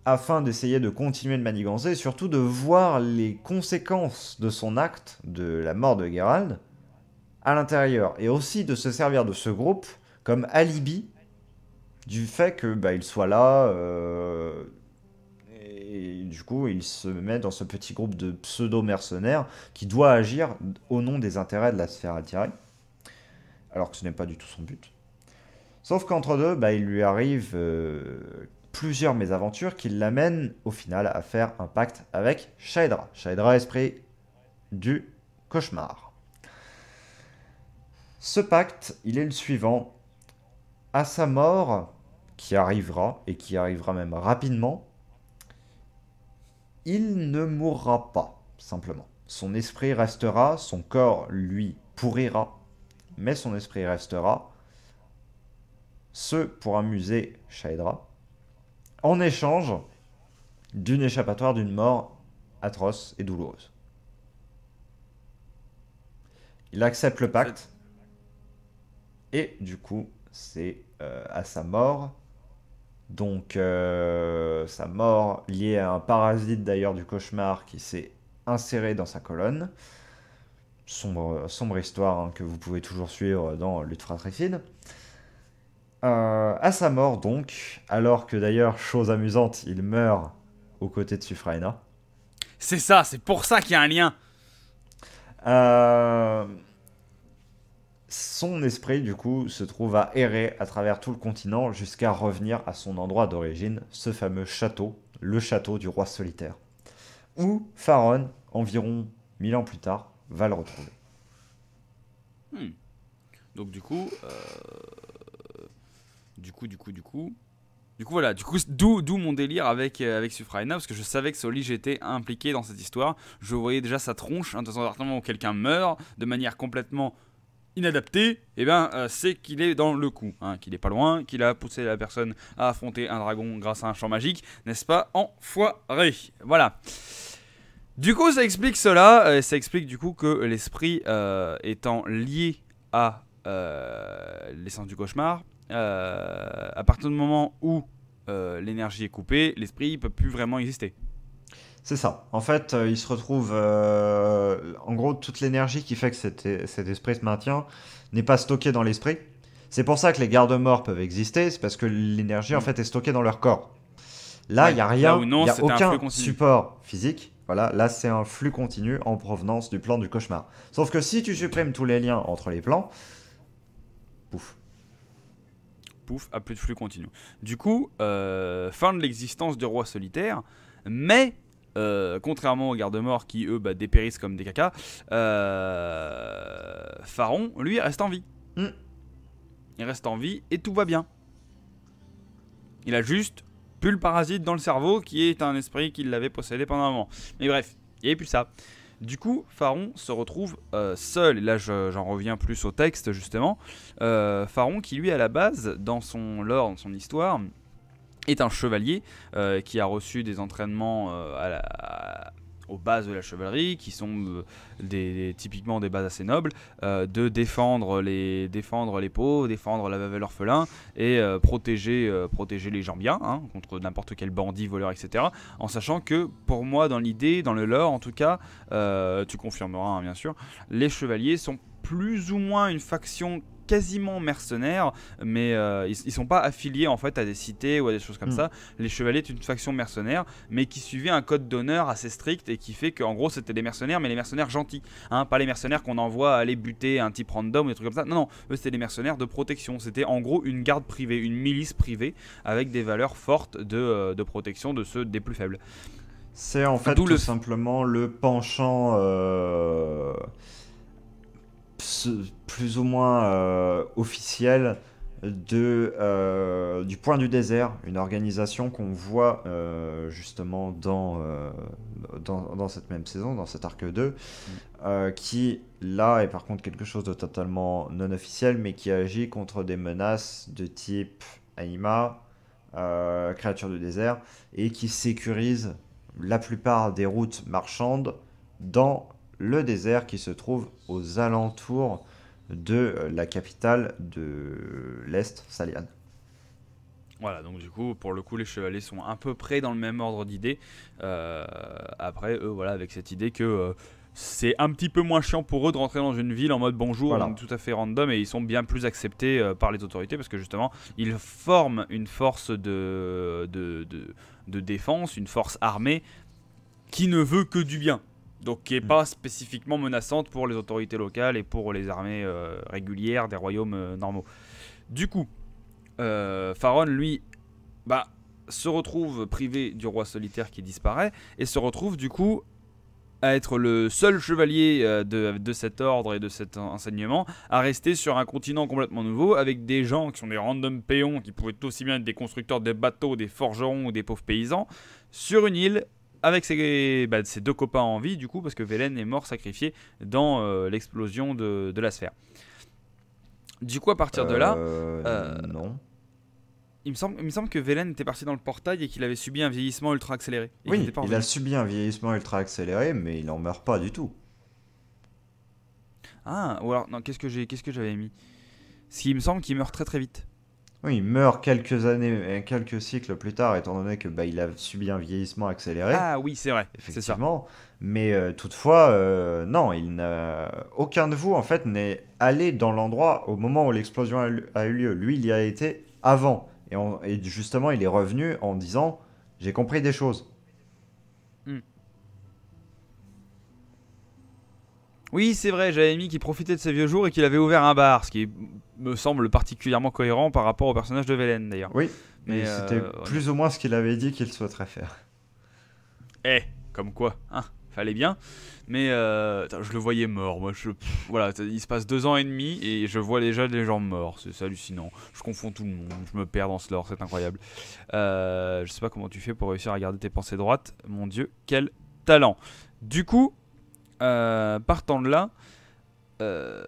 afin d'essayer de continuer de manigancer et surtout de voir les conséquences de son acte, de la mort de Geralt, à l'intérieur. Et aussi de se servir de ce groupe comme alibi du fait que il soit là, et du coup il se met dans ce petit groupe de pseudo-mercenaires qui doit agir au nom des intérêts de la sphère Altiari, alors que ce n'est pas du tout son but. Sauf qu'entre deux, il lui arrive plusieurs mésaventures qui l'amènent au final à faire un pacte avec Shaedra. Shaedra, esprit du cauchemar. Ce pacte, il est le suivant. À sa mort, qui arrivera, et qui arrivera même rapidement, il ne mourra pas, simplement. Son esprit restera, son corps, lui, pourrira, mais son esprit restera, ce pour amuser Shaedra, en échange d'une échappatoire d'une mort atroce et douloureuse. Il accepte le En fait, pacte. Et du coup, c'est à sa mort. Donc, sa mort liée à un parasite d'ailleurs du cauchemar qui s'est inséré dans sa colonne. Sombre histoire hein, que vous pouvez toujours suivre dans Lutte fratricide. À sa mort donc, alors que d'ailleurs, chose amusante, il meurt aux côtés de Sufraina. c'est ça, c'est pour ça qu'il y a un lien. Euh, Son esprit, du coup, se trouve à errer à travers tout le continent jusqu'à revenir à son endroit d'origine, ce fameux château, le château du roi solitaire, où Faron, environ 1000 ans plus tard, va le retrouver. Hmm. Donc du coup, voilà, d'où mon délire avec Sufraina, parce que je savais que Solich était impliqué dans cette histoire. Je voyais déjà sa tronche, hein, dans un moment où quelqu'un meurt de manière complètement inadaptée, et ben c'est qu'il est dans le coup, hein, qu'il est pas loin, qu'il a poussé la personne à affronter un dragon grâce à un champ magique, n'est-ce pas, enfoiré. Voilà. Du coup, ça explique cela, ça explique du coup que l'esprit étant lié à l'essence du cauchemar, à partir du moment où l'énergie est coupée, l'esprit ne peut plus vraiment exister. C'est ça. En fait, il se retrouve. En gros, toute l'énergie qui fait que cet esprit se maintient n'est pas stockée dans l'esprit. C'est pour ça que les gardes-morts peuvent exister, c'est parce que l'énergie en Hmm. fait est stockée dans leur corps. Là, il Ouais, n'y a là où rien, il non, n'y a c'était un flux aucun continu. support physique. Voilà, là c'est un flux continu en provenance du plan du cauchemar. Sauf que si tu supprimes tous les liens entre les plans, pouf. Pouf, à plus de flux continu. Du coup, fin de l'existence du roi solitaire, mais contrairement aux gardes-morts qui eux dépérissent comme des cacas, Pharaon, lui, reste en vie. Hmm, Il reste en vie et tout va bien. Il a juste plus le parasite dans le cerveau qui est un esprit qui l'avait possédé pendant un moment. Mais bref, il n'y avait plus ça. Du coup, Pharaon se retrouve seul, et là j'en reviens plus au texte justement. Pharaon qui lui à la base, dans son lore, dans son histoire, est un chevalier qui a reçu des entraînements aux bases de la chevalerie, qui sont typiquement des bases assez nobles, de défendre les pauvres, défendre la veuve et l'orphelin, et protéger les gens bien, hein, contre n'importe quel bandit, voleur, etc. En sachant que, pour moi, dans l'idée, dans le lore en tout cas, tu confirmeras hein, bien sûr, les chevaliers sont plus ou moins une faction quasiment mercenaires, mais ils sont pas affiliés en fait à des cités ou à des choses comme hmm. ça. Les chevaliers est une faction mercenaire, mais qui suivait un code d'honneur assez strict et qui fait qu'en gros c'était des mercenaires, mais les mercenaires gentils, hein, pas les mercenaires qu'on envoie aller buter un type random ou des trucs comme ça. Non, non, eux c'était des mercenaires de protection. C'était en gros une garde privée, une milice privée avec des valeurs fortes de protection de ceux des plus faibles. C'est en fait D'où tout le simplement le penchant plus ou moins officiel du Point du Désert, une organisation qu'on voit justement dans cette même saison, dans cet arc 2, qui là est par contre quelque chose de totalement non officiel, mais qui agit contre des menaces de type anima, créatures du désert, et qui sécurise la plupart des routes marchandes dans le désert qui se trouve aux alentours de la capitale de l'Est, Salian. Voilà, donc du coup, pour le coup, les chevaliers sont à peu près dans le même ordre d'idées. Après, eux, voilà, avec cette idée que c'est un petit peu moins chiant pour eux de rentrer dans une ville en mode bonjour, on est Voilà. tout à fait random, et ils sont bien plus acceptés par les autorités parce que justement, ils forment une force de défense, une force armée qui ne veut que du bien. Donc qui n'est Mm. pas spécifiquement menaçante pour les autorités locales et pour les armées régulières des royaumes normaux. Du coup, Pharon, lui, bah, se retrouve privé du roi solitaire qui disparaît et se retrouve du coup à être le seul chevalier de cet ordre et de cet enseignement à rester sur un continent complètement nouveau avec des gens qui sont des random péons qui pouvaient aussi bien être des constructeurs de bateaux, des forgerons ou des pauvres paysans sur une île avec ses deux copains en vie du coup parce que Velen est mort sacrifié dans l'explosion de la sphère. Du coup à partir de là Non. il me semble que Velen était parti dans le portail et qu'il avait subi un vieillissement ultra accéléré. Et qu'il Oui, n'était pas il a revenu. subi un vieillissement ultra accéléré, mais il n'en meurt pas du tout. Ah, ou alors, non, qu'est-ce que j'avais mis? Ce qui me semble qu'il meurt très très vite. Oui, il meurt quelques années, quelques cycles plus tard, étant donné que il a subi un vieillissement accéléré, Ah oui, c'est vrai, c'est ça. effectivement. Mais toutefois, non, aucun de vous en fait n'est allé dans l'endroit au moment où l'explosion a eu lieu. Lui, il y a été avant, et justement, il est revenu en disant, j'ai compris des choses. Hmm. Oui, c'est vrai, j'avais mis qu'il profitait de ses vieux jours et qu'il avait ouvert un bar, ce qui me semble particulièrement cohérent par rapport au personnage de Velen d'ailleurs. Oui, Mais et c'était non. plus ou moins ce qu'il avait dit qu'il souhaiterait faire. Eh, comme quoi, hein, fallait bien. Mais attends, je le voyais mort. Moi, voilà, il se passe 2 ans et demi et je vois déjà des gens morts. C'est hallucinant. Je confonds tout le monde. Je me perds dans ce lore. C'est incroyable. Je sais pas comment tu fais pour réussir à garder tes pensées droites. Mon Dieu, quel talent. Du coup, partant de là, euh,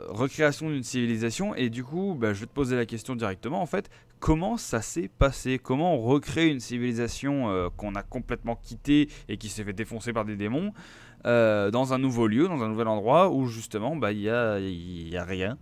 recréation d'une civilisation et du coup bah, je vais te poser la question directement en fait, comment ça s'est passé, comment on recrée une civilisation qu'on a complètement quittée et qui s'est fait défoncer par des démons dans un nouveau lieu, dans un nouvel endroit où justement bah, y a rien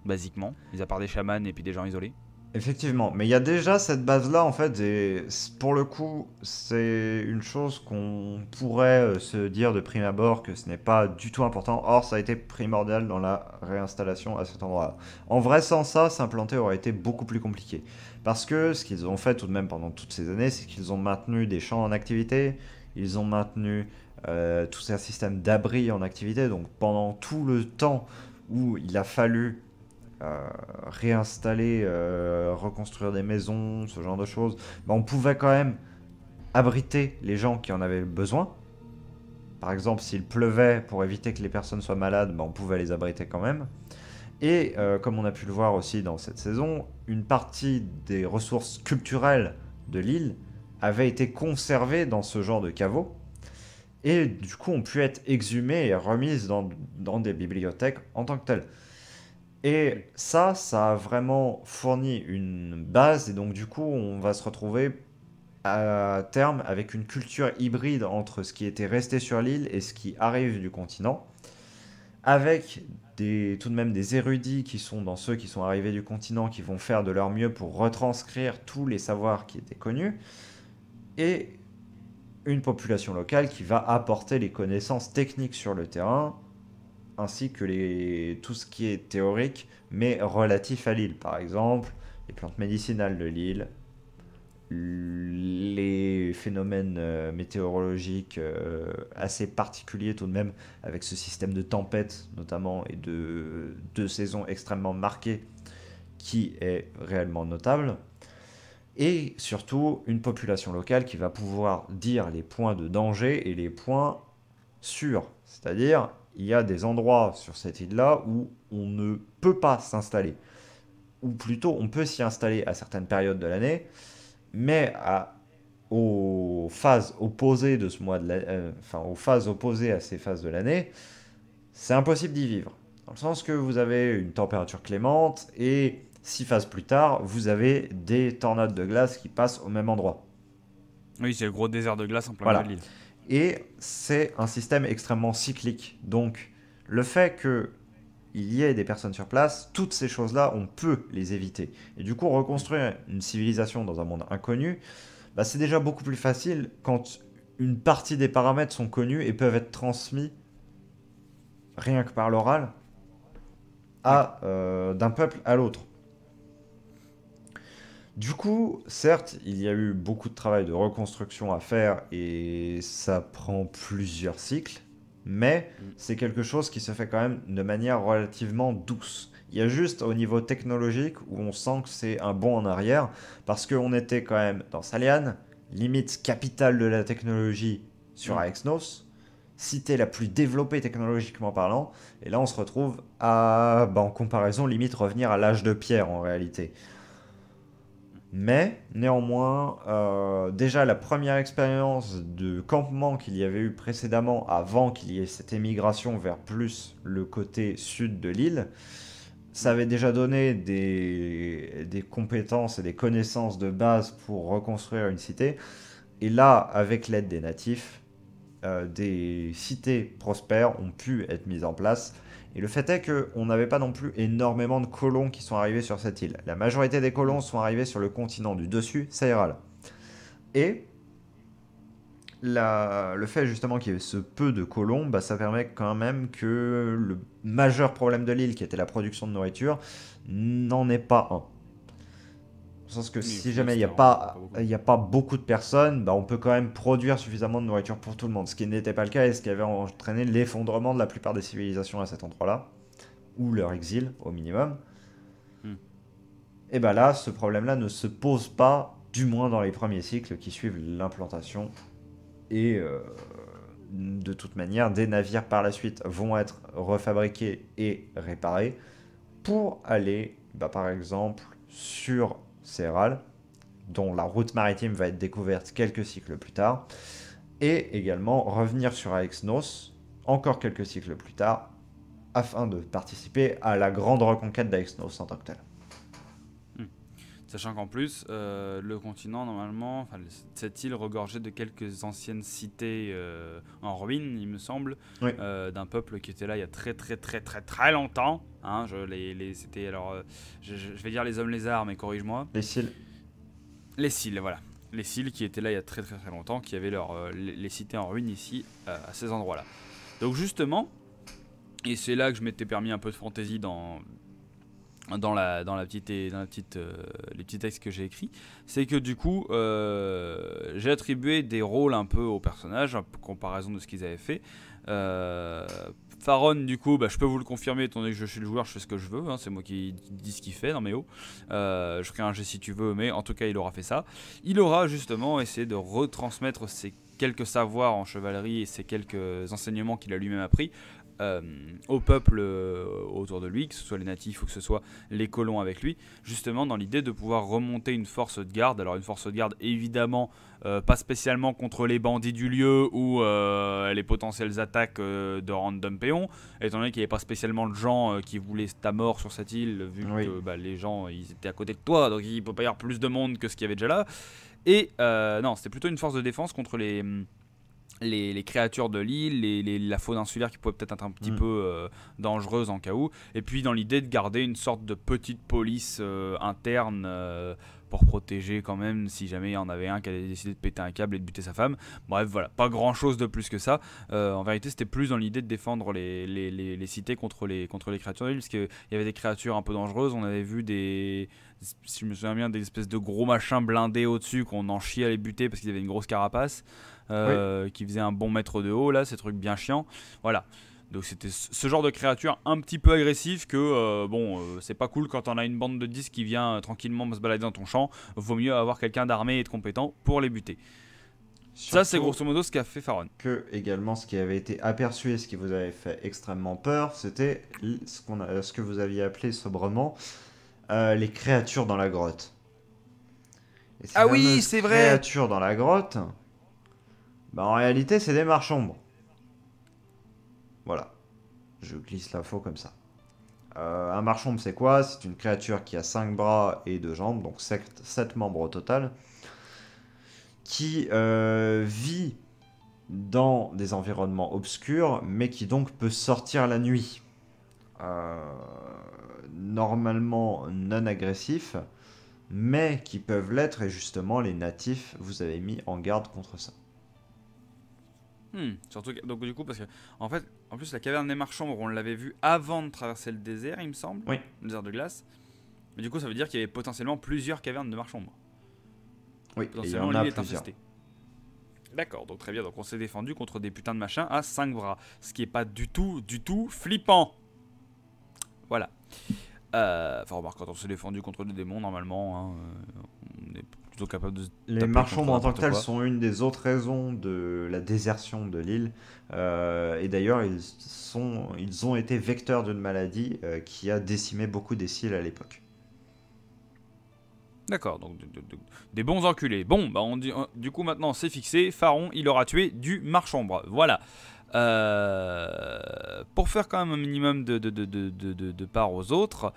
basiquement, mis à part des chamans et puis des gens isolés. Effectivement, mais il y a déjà cette base-là, en fait, et pour le coup, c'est une chose qu'on pourrait se dire de prime abord que ce n'est pas du tout important. Or, ça a été primordial dans la réinstallation à cet endroit-là. En vrai, sans ça, s'implanter aurait été beaucoup plus compliqué. Parce que ce qu'ils ont fait tout de même pendant toutes ces années, c'est qu'ils ont maintenu des champs en activité, ils ont maintenu tout un système d'abri en activité, donc pendant tout le temps où il a fallu réinstaller, reconstruire des maisons, ce genre de choses, on pouvait quand même abriter les gens qui en avaient besoin. Par exemple, s'il pleuvait, pour éviter que les personnes soient malades, on pouvait les abriter quand même. Et comme on a pu le voir aussi dans cette saison, une partie des ressources culturelles de l'île avait été conservée dans ce genre de caveau. Et du coup, ont pu être exhumées et remises dans des bibliothèques en tant que telles. Et ça a vraiment fourni une base, et donc du coup, on va se retrouver à terme avec une culture hybride entre ce qui était resté sur l'île et ce qui arrive du continent, avec tout de même des érudits qui sont dans ceux qui sont arrivés du continent, qui vont faire de leur mieux pour retranscrire tous les savoirs qui étaient connus, et une population locale qui va apporter les connaissances techniques sur le terrain, ainsi que tout ce qui est théorique, mais relatif à l'île. Par exemple, les plantes médicinales de l'île, les phénomènes météorologiques assez particuliers tout de même, avec ce système de tempêtes notamment, et de saisons extrêmement marquées, qui est réellement notable. Et surtout, une population locale qui va pouvoir dire les points de danger et les points sûrs. C'est-à-dire, il y a des endroits sur cette île-là où on ne peut pas s'installer. Ou plutôt, on peut s'y installer à certaines périodes de l'année, mais aux phases opposées de ce mois de enfin, aux phases opposées à ces phases de l'année, c'est impossible d'y vivre. Dans le sens que vous avez une température clémente et 6 phases plus tard, vous avez des tornades de glace qui passent au même endroit. Oui, c'est le gros désert de glace en plein milieu de Voilà. l'île. Et c'est un système extrêmement cyclique. Donc, le fait qu'il y ait des personnes sur place, toutes ces choses-là, on peut les éviter. Et du coup, reconstruire une civilisation dans un monde inconnu, c'est déjà beaucoup plus facile quand une partie des paramètres sont connus et peuvent être transmis rien que par l'oral Oui. d'un peuple à l'autre. Du coup, certes, il y a eu beaucoup de travail de reconstruction à faire et ça prend plusieurs cycles, mais Mm. c'est quelque chose qui se fait quand même de manière relativement douce. Il y a juste au niveau technologique où on sent que c'est un bond en arrière parce qu'on était quand même dans Salian, limite capitale de la technologie sur Mm. Aexnos, cité la plus développée technologiquement parlant, et là on se retrouve en comparaison, limite revenir à l'âge de pierre en réalité. Mais néanmoins, déjà la première expérience de campement qu'il y avait eu précédemment, avant qu'il y ait cette émigration vers plus le côté sud de l'île, ça avait déjà donné des compétences et des connaissances de base pour reconstruire une cité. Et là, avec l'aide des natifs, des cités prospères ont pu être mises en place. Et le fait est qu'on n'avait pas non plus énormément de colons qui sont arrivés sur cette île. La majorité des colons sont arrivés sur le continent du dessus, Saïral. Et le fait justement qu'il y ait ce peu de colons, bah, ça permet quand même que le majeur problème de l'île, qui était la production de nourriture, n'en est pas un. Dans le sens que Oui, au si final, jamais il n'y c'était a vraiment pas pas, beaucoup. il y a pas beaucoup de personnes, bah, on peut quand même produire suffisamment de nourriture pour tout le monde. Ce qui n'était pas le cas et ce qui avait entraîné l'effondrement de la plupart des civilisations à cet endroit-là, ou leur exil au minimum. Hmm. Et bah là, ce problème-là ne se pose pas, du moins dans les premiers cycles qui suivent l'implantation. Et de toute manière, des navires par la suite vont être refabriqués et réparés pour aller, bah, par exemple, sur Serral, dont la route maritime va être découverte quelques cycles plus tard, et également revenir sur Aexnos encore quelques cycles plus tard, afin de participer à la grande reconquête d'Aexnos en tant que telle. Sachant qu'en plus, le continent, normalement, enfin, cette île regorgeait de quelques anciennes cités en ruine, il me semble, Oui, d'un peuple qui était là il y a très longtemps. Hein, c'était alors, je vais dire les hommes lézards, mais corrige-moi. les cils. Les Cils, voilà. Les Cils qui étaient là il y a très longtemps, qui avaient les cités en ruine ici, à ces endroits-là. Donc justement, et c'est là que je m'étais permis un peu de fantaisie les petits textes que j'ai écrits, c'est que du coup, j'ai attribué des rôles un peu aux personnages, en comparaison de ce qu'ils avaient fait. Faron, du coup, bah, je peux vous le confirmer, étant donné que je suis le joueur, je fais ce que je veux, hein, c'est moi qui dis ce qu'il fait dans mes hauts. Je ferai un jet si tu veux, mais en tout cas, il aura fait ça. Il aura justement essayé de retransmettre ses quelques savoirs en chevalerie et ses quelques enseignements qu'il a lui-même appris au peuple autour de lui, que ce soit les natifs ou que ce soit les colons avec lui, justement dans l'idée de pouvoir remonter une force de garde. Alors une force de garde évidemment pas spécialement contre les bandits du lieu ou les potentielles attaques de random péons, étant donné qu'il n'y avait pas spécialement de gens qui voulaient ta mort sur cette île, vu Oui. que bah, les gens ils étaient à côté de toi, donc il ne peut pas y avoir plus de monde que ce qu'il y avait déjà là. Et non, c'était plutôt une force de défense contre les créatures de l'île, la faune insulaire qui pouvait peut-être être un petit peu dangereuse en cas où, et puis dans l'idée de garder une sorte de petite police interne pour protéger quand même si jamais il y en avait un qui avait décidé de péter un câble et de buter sa femme. Bref, voilà, pas grand chose de plus que ça. En vérité, c'était plus dans l'idée de défendre les cités contre les créatures de l'île, parce qu'il y avait des créatures un peu dangereuses. On avait vu si je me souviens bien, des espèces de gros machins blindés au-dessus qu'on en chiait à les buter parce qu'ils avaient une grosse carapace. Oui. Qui faisait un bon mètre de haut, là, ces trucs bien chiants. Voilà. Donc c'était ce genre de créature un petit peu agressif que, c'est pas cool quand on a une bande de 10 qui vient tranquillement se balader dans ton champ. Vaut mieux avoir quelqu'un d'armé et de compétent pour les buter. Ça, c'est Surtout grosso modo ce qu'a fait Faron. que également ce qui avait été aperçu et ce qui vous avait fait extrêmement peur, c'était ce que vous aviez appelé sobrement les créatures dans la grotte. Et ces Ah oui, fameuses c'est vrai. créatures dans la grotte, bah en réalité c'est des marches-ombres. Voilà, je glisse l'info comme ça. Un marche-ombre c'est quoi? C'est une créature qui a 5 bras et 2 jambes, donc 7 membres au total, qui vit dans des environnements obscurs, mais qui donc peut sortir la nuit. Euh, Normalement non agressifs, mais qui peuvent l'être, et justement les natifs vous avez mis en garde contre ça. Surtout donc du coup parce que en fait en plus la caverne des marchands on l'avait vu avant de traverser le désert il me semble, Oui, le désert de glace. Mais du coup ça veut dire qu'il y avait potentiellement plusieurs cavernes de marchands. oui, et il y Potentiellement en a l'île est plusieurs. infestée. D'accord, donc très bien, donc on s'est défendu contre des putains de machins à 5 bras, ce qui est pas du tout flippant. Voilà. Enfin remarque, quand on s'est défendu contre des démons normalement, hein, on est plutôt capable de se Les taper marchands contre en tant que n'importe tels quoi. sont une des autres raisons de la désertion de l'île. Et d'ailleurs, ils ont été vecteurs d'une maladie qui a décimé beaucoup des cils à l'époque. D'accord, donc des bons enculés. Bon, bah du coup maintenant c'est fixé. Pharaon, il aura tué du marchombre. Voilà. Pour faire quand même un minimum de part aux autres,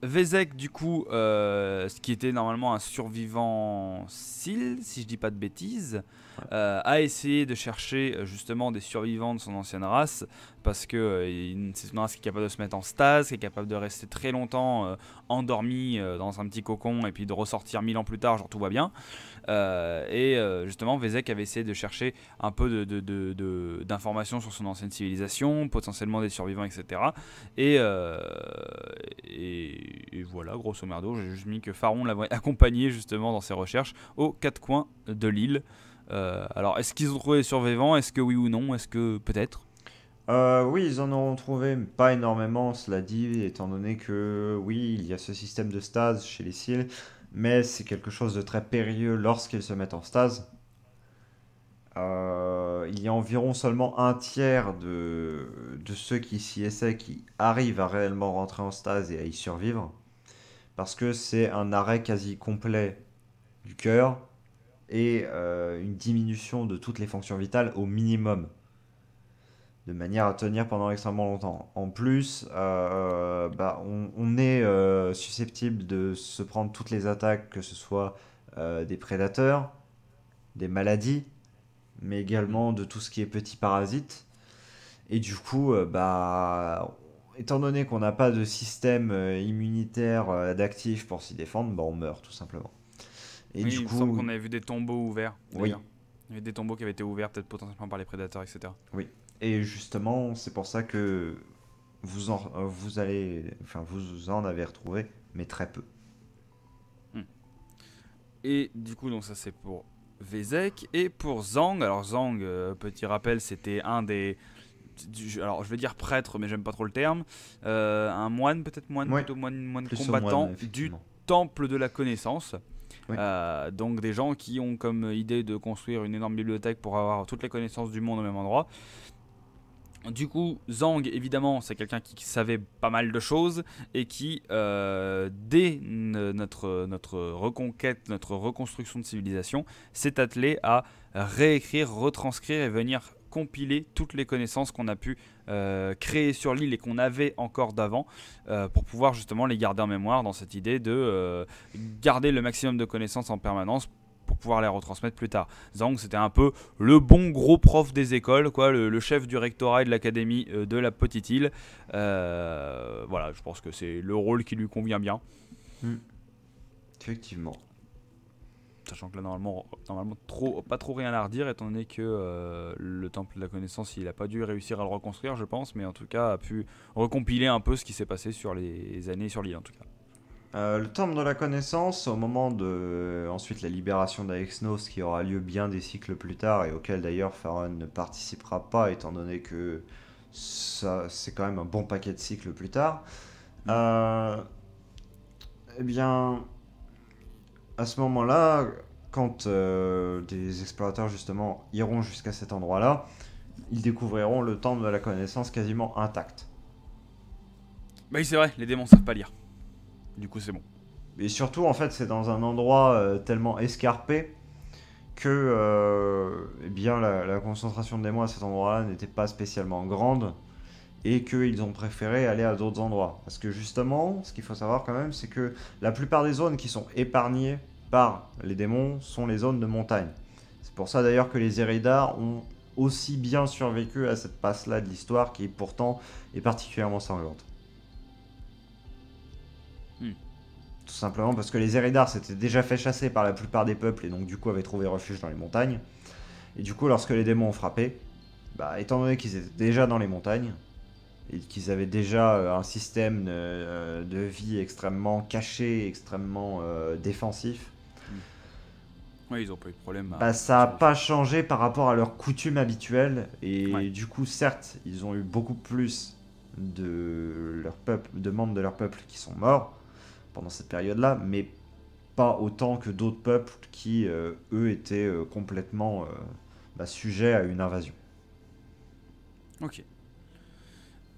Vezek, du coup, ce qui était normalement un survivant Seal, si je dis pas de bêtises, Ouais. a essayé de chercher justement des survivants de son ancienne race, parce que c'est une race qui est capable de se mettre en stase, qui est capable de rester très longtemps endormi dans un petit cocon et puis de ressortir 1000 ans plus tard, genre tout va bien. Justement, Vezek avait essayé de chercher un peu d'informations sur son ancienne civilisation, potentiellement des survivants, etc. Et, euh, et voilà, grosso merdo, j'ai juste mis que Pharaon l'avait accompagné justement dans ses recherches aux quatre coins de l'île. Alors, est-ce qu'ils ont trouvé des survivants? Est-ce que oui ou non? Est-ce que peut-être? Oui, ils en auront trouvé, mais pas énormément, cela dit, étant donné que oui, il y a ce système de stase chez les cils, mais c'est quelque chose de très périlleux lorsqu'ils se mettent en stase. Il y a environ seulement un tiers de ceux qui s'y essaient qui arrivent à réellement rentrer en stase et à y survivre, parce que c'est un arrêt quasi complet du cœur et une diminution de toutes les fonctions vitales au minimum, de manière à tenir pendant extrêmement longtemps. En plus, on est susceptible de se prendre toutes les attaques, que ce soit des prédateurs, des maladies, mais Hmm. également de tout ce qui est petits parasites. Et du coup, étant donné qu'on n'a pas de système immunitaire adaptif pour s'y défendre, on meurt tout simplement. Et Oui, du il me semble coup, qu'on avait vu des tombeaux ouverts, oui, d'ailleurs. Il y avait des tombeaux qui avaient été ouverts, peut-être potentiellement par les prédateurs, etc. oui. Et justement, c'est pour ça que vous en avez retrouvé, mais très peu. Hmm. Et du coup, donc ça c'est pour Vezek. Et pour Zhang, alors Zhang, petit rappel, c'était un des. Alors je vais dire prêtre, mais j'aime pas trop le terme. Un moine, peut-être moine, Oui, plutôt moine plus au moine, combattant du effectivement. temple de la connaissance. Oui, Donc des gens qui ont comme idée de construire une énorme bibliothèque pour avoir toutes les connaissances du monde au même endroit. Du coup, Zhang, évidemment, c'est quelqu'un qui savait pas mal de choses et qui, dès notre reconquête, notre reconstruction de civilisation, s'est attelé à réécrire, retranscrire et venir compiler toutes les connaissances qu'on a pu créer sur l'île et qu'on avait encore d'avant pour pouvoir justement les garder en mémoire dans cette idée de garder le maximum de connaissances en permanence pour pouvoir les retransmettre plus tard. Zhang, c'était un peu le bon gros prof des écoles, quoi, le chef du rectorat et de l'académie de la petite île. Voilà, je pense que c'est le rôle qui lui convient bien. hmm, effectivement. Sachant que là, normalement pas trop rien à redire, étant donné que le temple de la connaissance, il n'a pas dû réussir à le reconstruire, je pense, mais en tout cas, a pu recompiler un peu ce qui s'est passé sur les années sur l'île, en tout cas. Le temple de la connaissance, au moment de ensuite la libération d'Aexnos, qui aura lieu bien des cycles plus tard et auquel d'ailleurs Pharaon ne participera pas, étant donné que ça c'est quand même un bon paquet de cycles plus tard. Hmm. Euh, eh bien, à ce moment-là, quand des explorateurs justement iront jusqu'à cet endroit-là, ils découvriront le temple de la connaissance quasiment intact. Bah oui, c'est vrai, les démons savent pas lire. Du coup, c'est bon. Et surtout, en fait, c'est dans un endroit tellement escarpé que la concentration de démons à cet endroit-là n'était pas spécialement grande et qu'ils ont préféré aller à d'autres endroits. Parce que justement, ce qu'il faut savoir quand même, c'est que la plupart des zones qui sont épargnées par les démons sont les zones de montagne. C'est pour ça d'ailleurs que les Eridar ont aussi bien survécu à cette passe-là de l'histoire qui pourtant est particulièrement sanglante. Hmm. Tout simplement parce que les Eridar s'étaient déjà fait chasser par la plupart des peuples et donc du coup avaient trouvé refuge dans les montagnes. Et du coup, lorsque les démons ont frappé, étant donné qu'ils étaient déjà dans les montagnes, et qu'ils avaient déjà un système de vie extrêmement caché, extrêmement défensif, Hmm. Ouais, ils ont pas eu de problème ça à n'a se pas défendre. changé par rapport à leurs coutumes habituelles. Ouais. Et du coup, certes, ils ont eu beaucoup plus de membres de leur peuple qui sont morts pendant cette période-là, mais pas autant que d'autres peuples qui, eux, étaient complètement sujets à une invasion. Ok.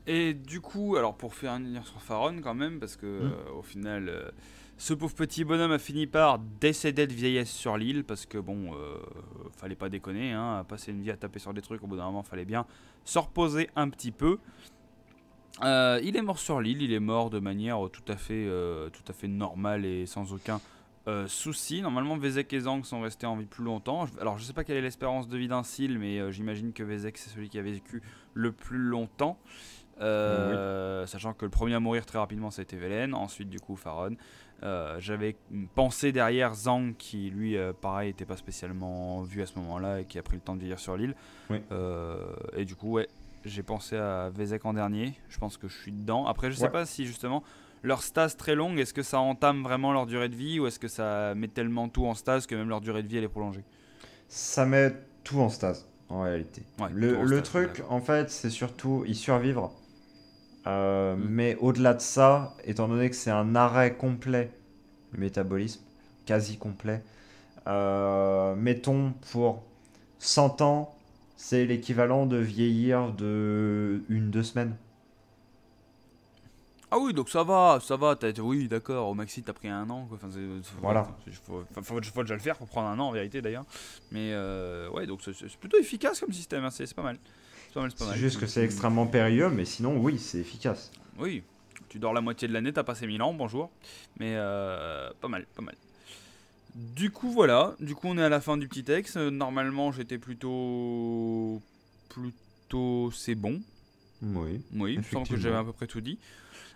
Et du coup, alors pour faire un lien sur Faron quand même, parce que Hmm. au final, ce pauvre petit bonhomme a fini par décéder de vieillesse sur l'île, parce que bon, fallait pas déconner, hein, passer une vie à taper sur des trucs, au bout d'un moment, fallait bien se reposer un petit peu. Il est mort sur l'île, il est mort de manière tout à fait normale et sans aucun souci. Normalement, Vezek et Zhang sont restés en vie plus longtemps. Alors, je sais pas quelle est l'espérance de vie d'un Seal, mais j'imagine que Vezek c'est celui qui a vécu le plus longtemps. Oui. Sachant que le premier à mourir très rapidement, ça a été Velen. Ensuite, du coup, Faron. J'avais pensé derrière Zhang, qui lui, pareil, n'était pas spécialement vu à ce moment-là et qui a pris le temps de vieillir sur l'île. Oui. Et du coup, ouais. J'ai pensé à Vezek en dernier, je pense que je suis dedans. Après, je sais Ouais. pas si justement leur stase très longue, est-ce que ça entame vraiment leur durée de vie ou est-ce que ça met tellement tout en stase que même leur durée de vie elle est prolongée? Ça met tout en stase, en réalité. Ouais, tout Le, en le stase, truc, d'accord. en fait, c'est surtout y survivre. Hmm. Mais au-delà de ça, étant donné que c'est un arrêt complet du métabolisme, quasi complet, mettons pour 100 ans, c'est l'équivalent de vieillir de 1, 2 semaines. Ah oui, donc ça va, oui, d'accord, au maxi t'as pris un an, quoi. Enfin, ouais, Voilà. faut déjà le faire pour prendre un an en vérité d'ailleurs. Mais ouais, donc c'est plutôt efficace comme système, hein, c'est pas mal. C'est pas mal, c'est pas C'est mal. juste que c'est extrêmement périlleux, mais sinon, oui, c'est efficace. Oui, tu dors la moitié de l'année, t'as passé 1000 ans, bonjour. Mais pas mal, pas mal. Du coup, voilà. Du coup, on est à la fin du petit texte. Normalement, j'étais plutôt. Plutôt. C'est bon. Oui, Oui, il me semble que j'avais à effectivement. peu près tout dit.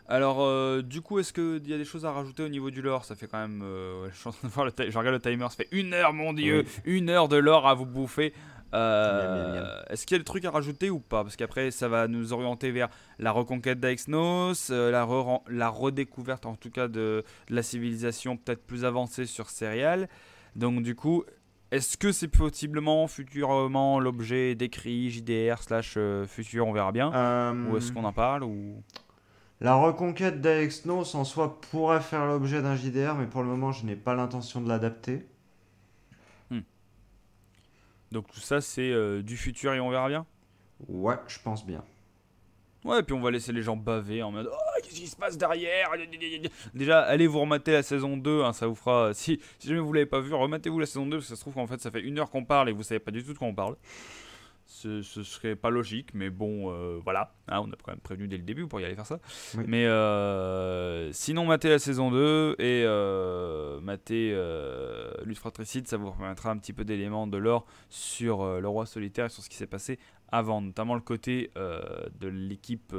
Alors, du coup, est-ce qu'il y a des choses à rajouter au niveau du lore? Ça fait quand même. Ouais, je suis en train de voir je regarde le timer, ça fait 1 heure, mon dieu! Oui. 1 heure de lore à vous bouffer. Miam, miam, miam. Est-ce qu'il y a des trucs à rajouter ou pas? Parce qu'après, ça va nous orienter vers la reconquête d'Aexnos, la redécouverte en tout cas de la civilisation peut-être plus avancée sur Céréales. Donc, du coup, est-ce que c'est possiblement futurement l'objet décrit JDR slash futur, on verra bien? Ou est-ce Euh, qu'on en parle ou... La reconquête d'Aexnos en soi pourrait faire l'objet d'un JDR, mais pour le moment, je n'ai pas l'intention de l'adapter. Hmm. Donc tout ça c'est du futur et on verra bien. Ouais, je pense bien. Ouais, et puis on va laisser les gens baver en mode oh, qu'est-ce qui se passe derrière? Déjà, allez vous remater la saison 2, hein, ça vous fera. Si jamais vous l'avez pas vu, rematez-vous la saison 2, parce que ça se trouve qu'en fait ça fait 1 heure qu'on parle et vous savez pas du tout de quoi on parle. Ce serait pas logique, mais bon, voilà. Hein, on a quand même prévenu dès le début pour y aller faire ça. Oui. Mais sinon, matez la saison 2 et matez Lutte Fratricide, ça vous permettra un petit peu d'éléments de lore sur le roi solitaire et sur ce qui s'est passé avant, notamment le côté de l'équipe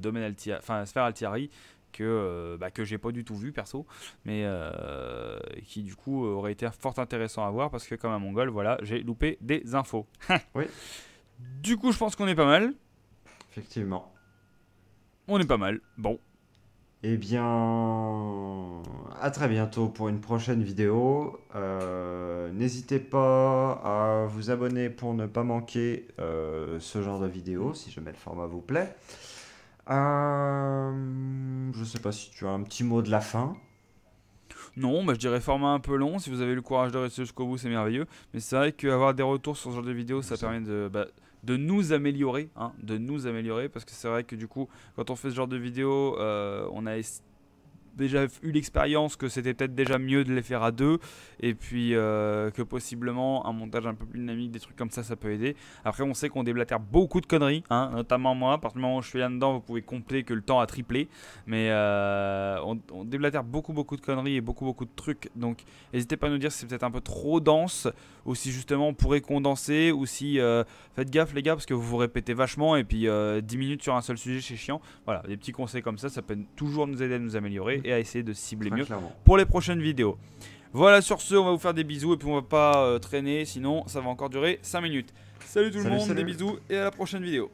Domaine Altiari, enfin Sphère Altiari, que j'ai pas du tout vu perso, mais qui du coup aurait été fort intéressant à voir parce que comme un mongol, voilà, j'ai loupé des infos. Oui, Du coup, je pense qu'on est pas mal. effectivement. On est pas mal. Bon. Eh bien, à très bientôt pour une prochaine vidéo. N'hésitez pas à vous abonner pour ne pas manquer ce genre de vidéo, si jamais le format vous plaît. Je sais pas si tu as un petit mot de la fin. Non, bah, je dirais format un peu long. Si vous avez le courage de rester jusqu'au bout, c'est merveilleux. Mais c'est vrai qu'avoir des retours sur ce genre de vidéo, ça Ça- permet de nous améliorer. Hein, de nous améliorer. Parce que c'est vrai que du coup, quand on fait ce genre de vidéo, on a déjà eu l'expérience que c'était peut-être déjà mieux de les faire à deux et puis que possiblement un montage un peu plus dynamique, des trucs comme ça peut aider. Après on sait qu'on déblatère beaucoup de conneries, hein, notamment moi, à partir du moment où je suis là-dedans vous pouvez compter que le temps a triplé, mais on déblatère beaucoup de conneries et beaucoup de trucs, donc n'hésitez pas à nous dire si c'est peut-être un peu trop dense ou si justement on pourrait condenser ou si faites gaffe les gars parce que vous vous répétez vachement et puis 10 minutes sur un seul sujet c'est chiant. Voilà, des petits conseils comme ça peut toujours nous aider à nous améliorer et à essayer de cibler Très mieux clairement. pour les prochaines vidéos. Voilà, sur ce, on va vous faire des bisous et puis on va pas traîner, sinon ça va encore durer 5 minutes. Salut tout le Salut, monde, des salut. bisous et à la prochaine vidéo.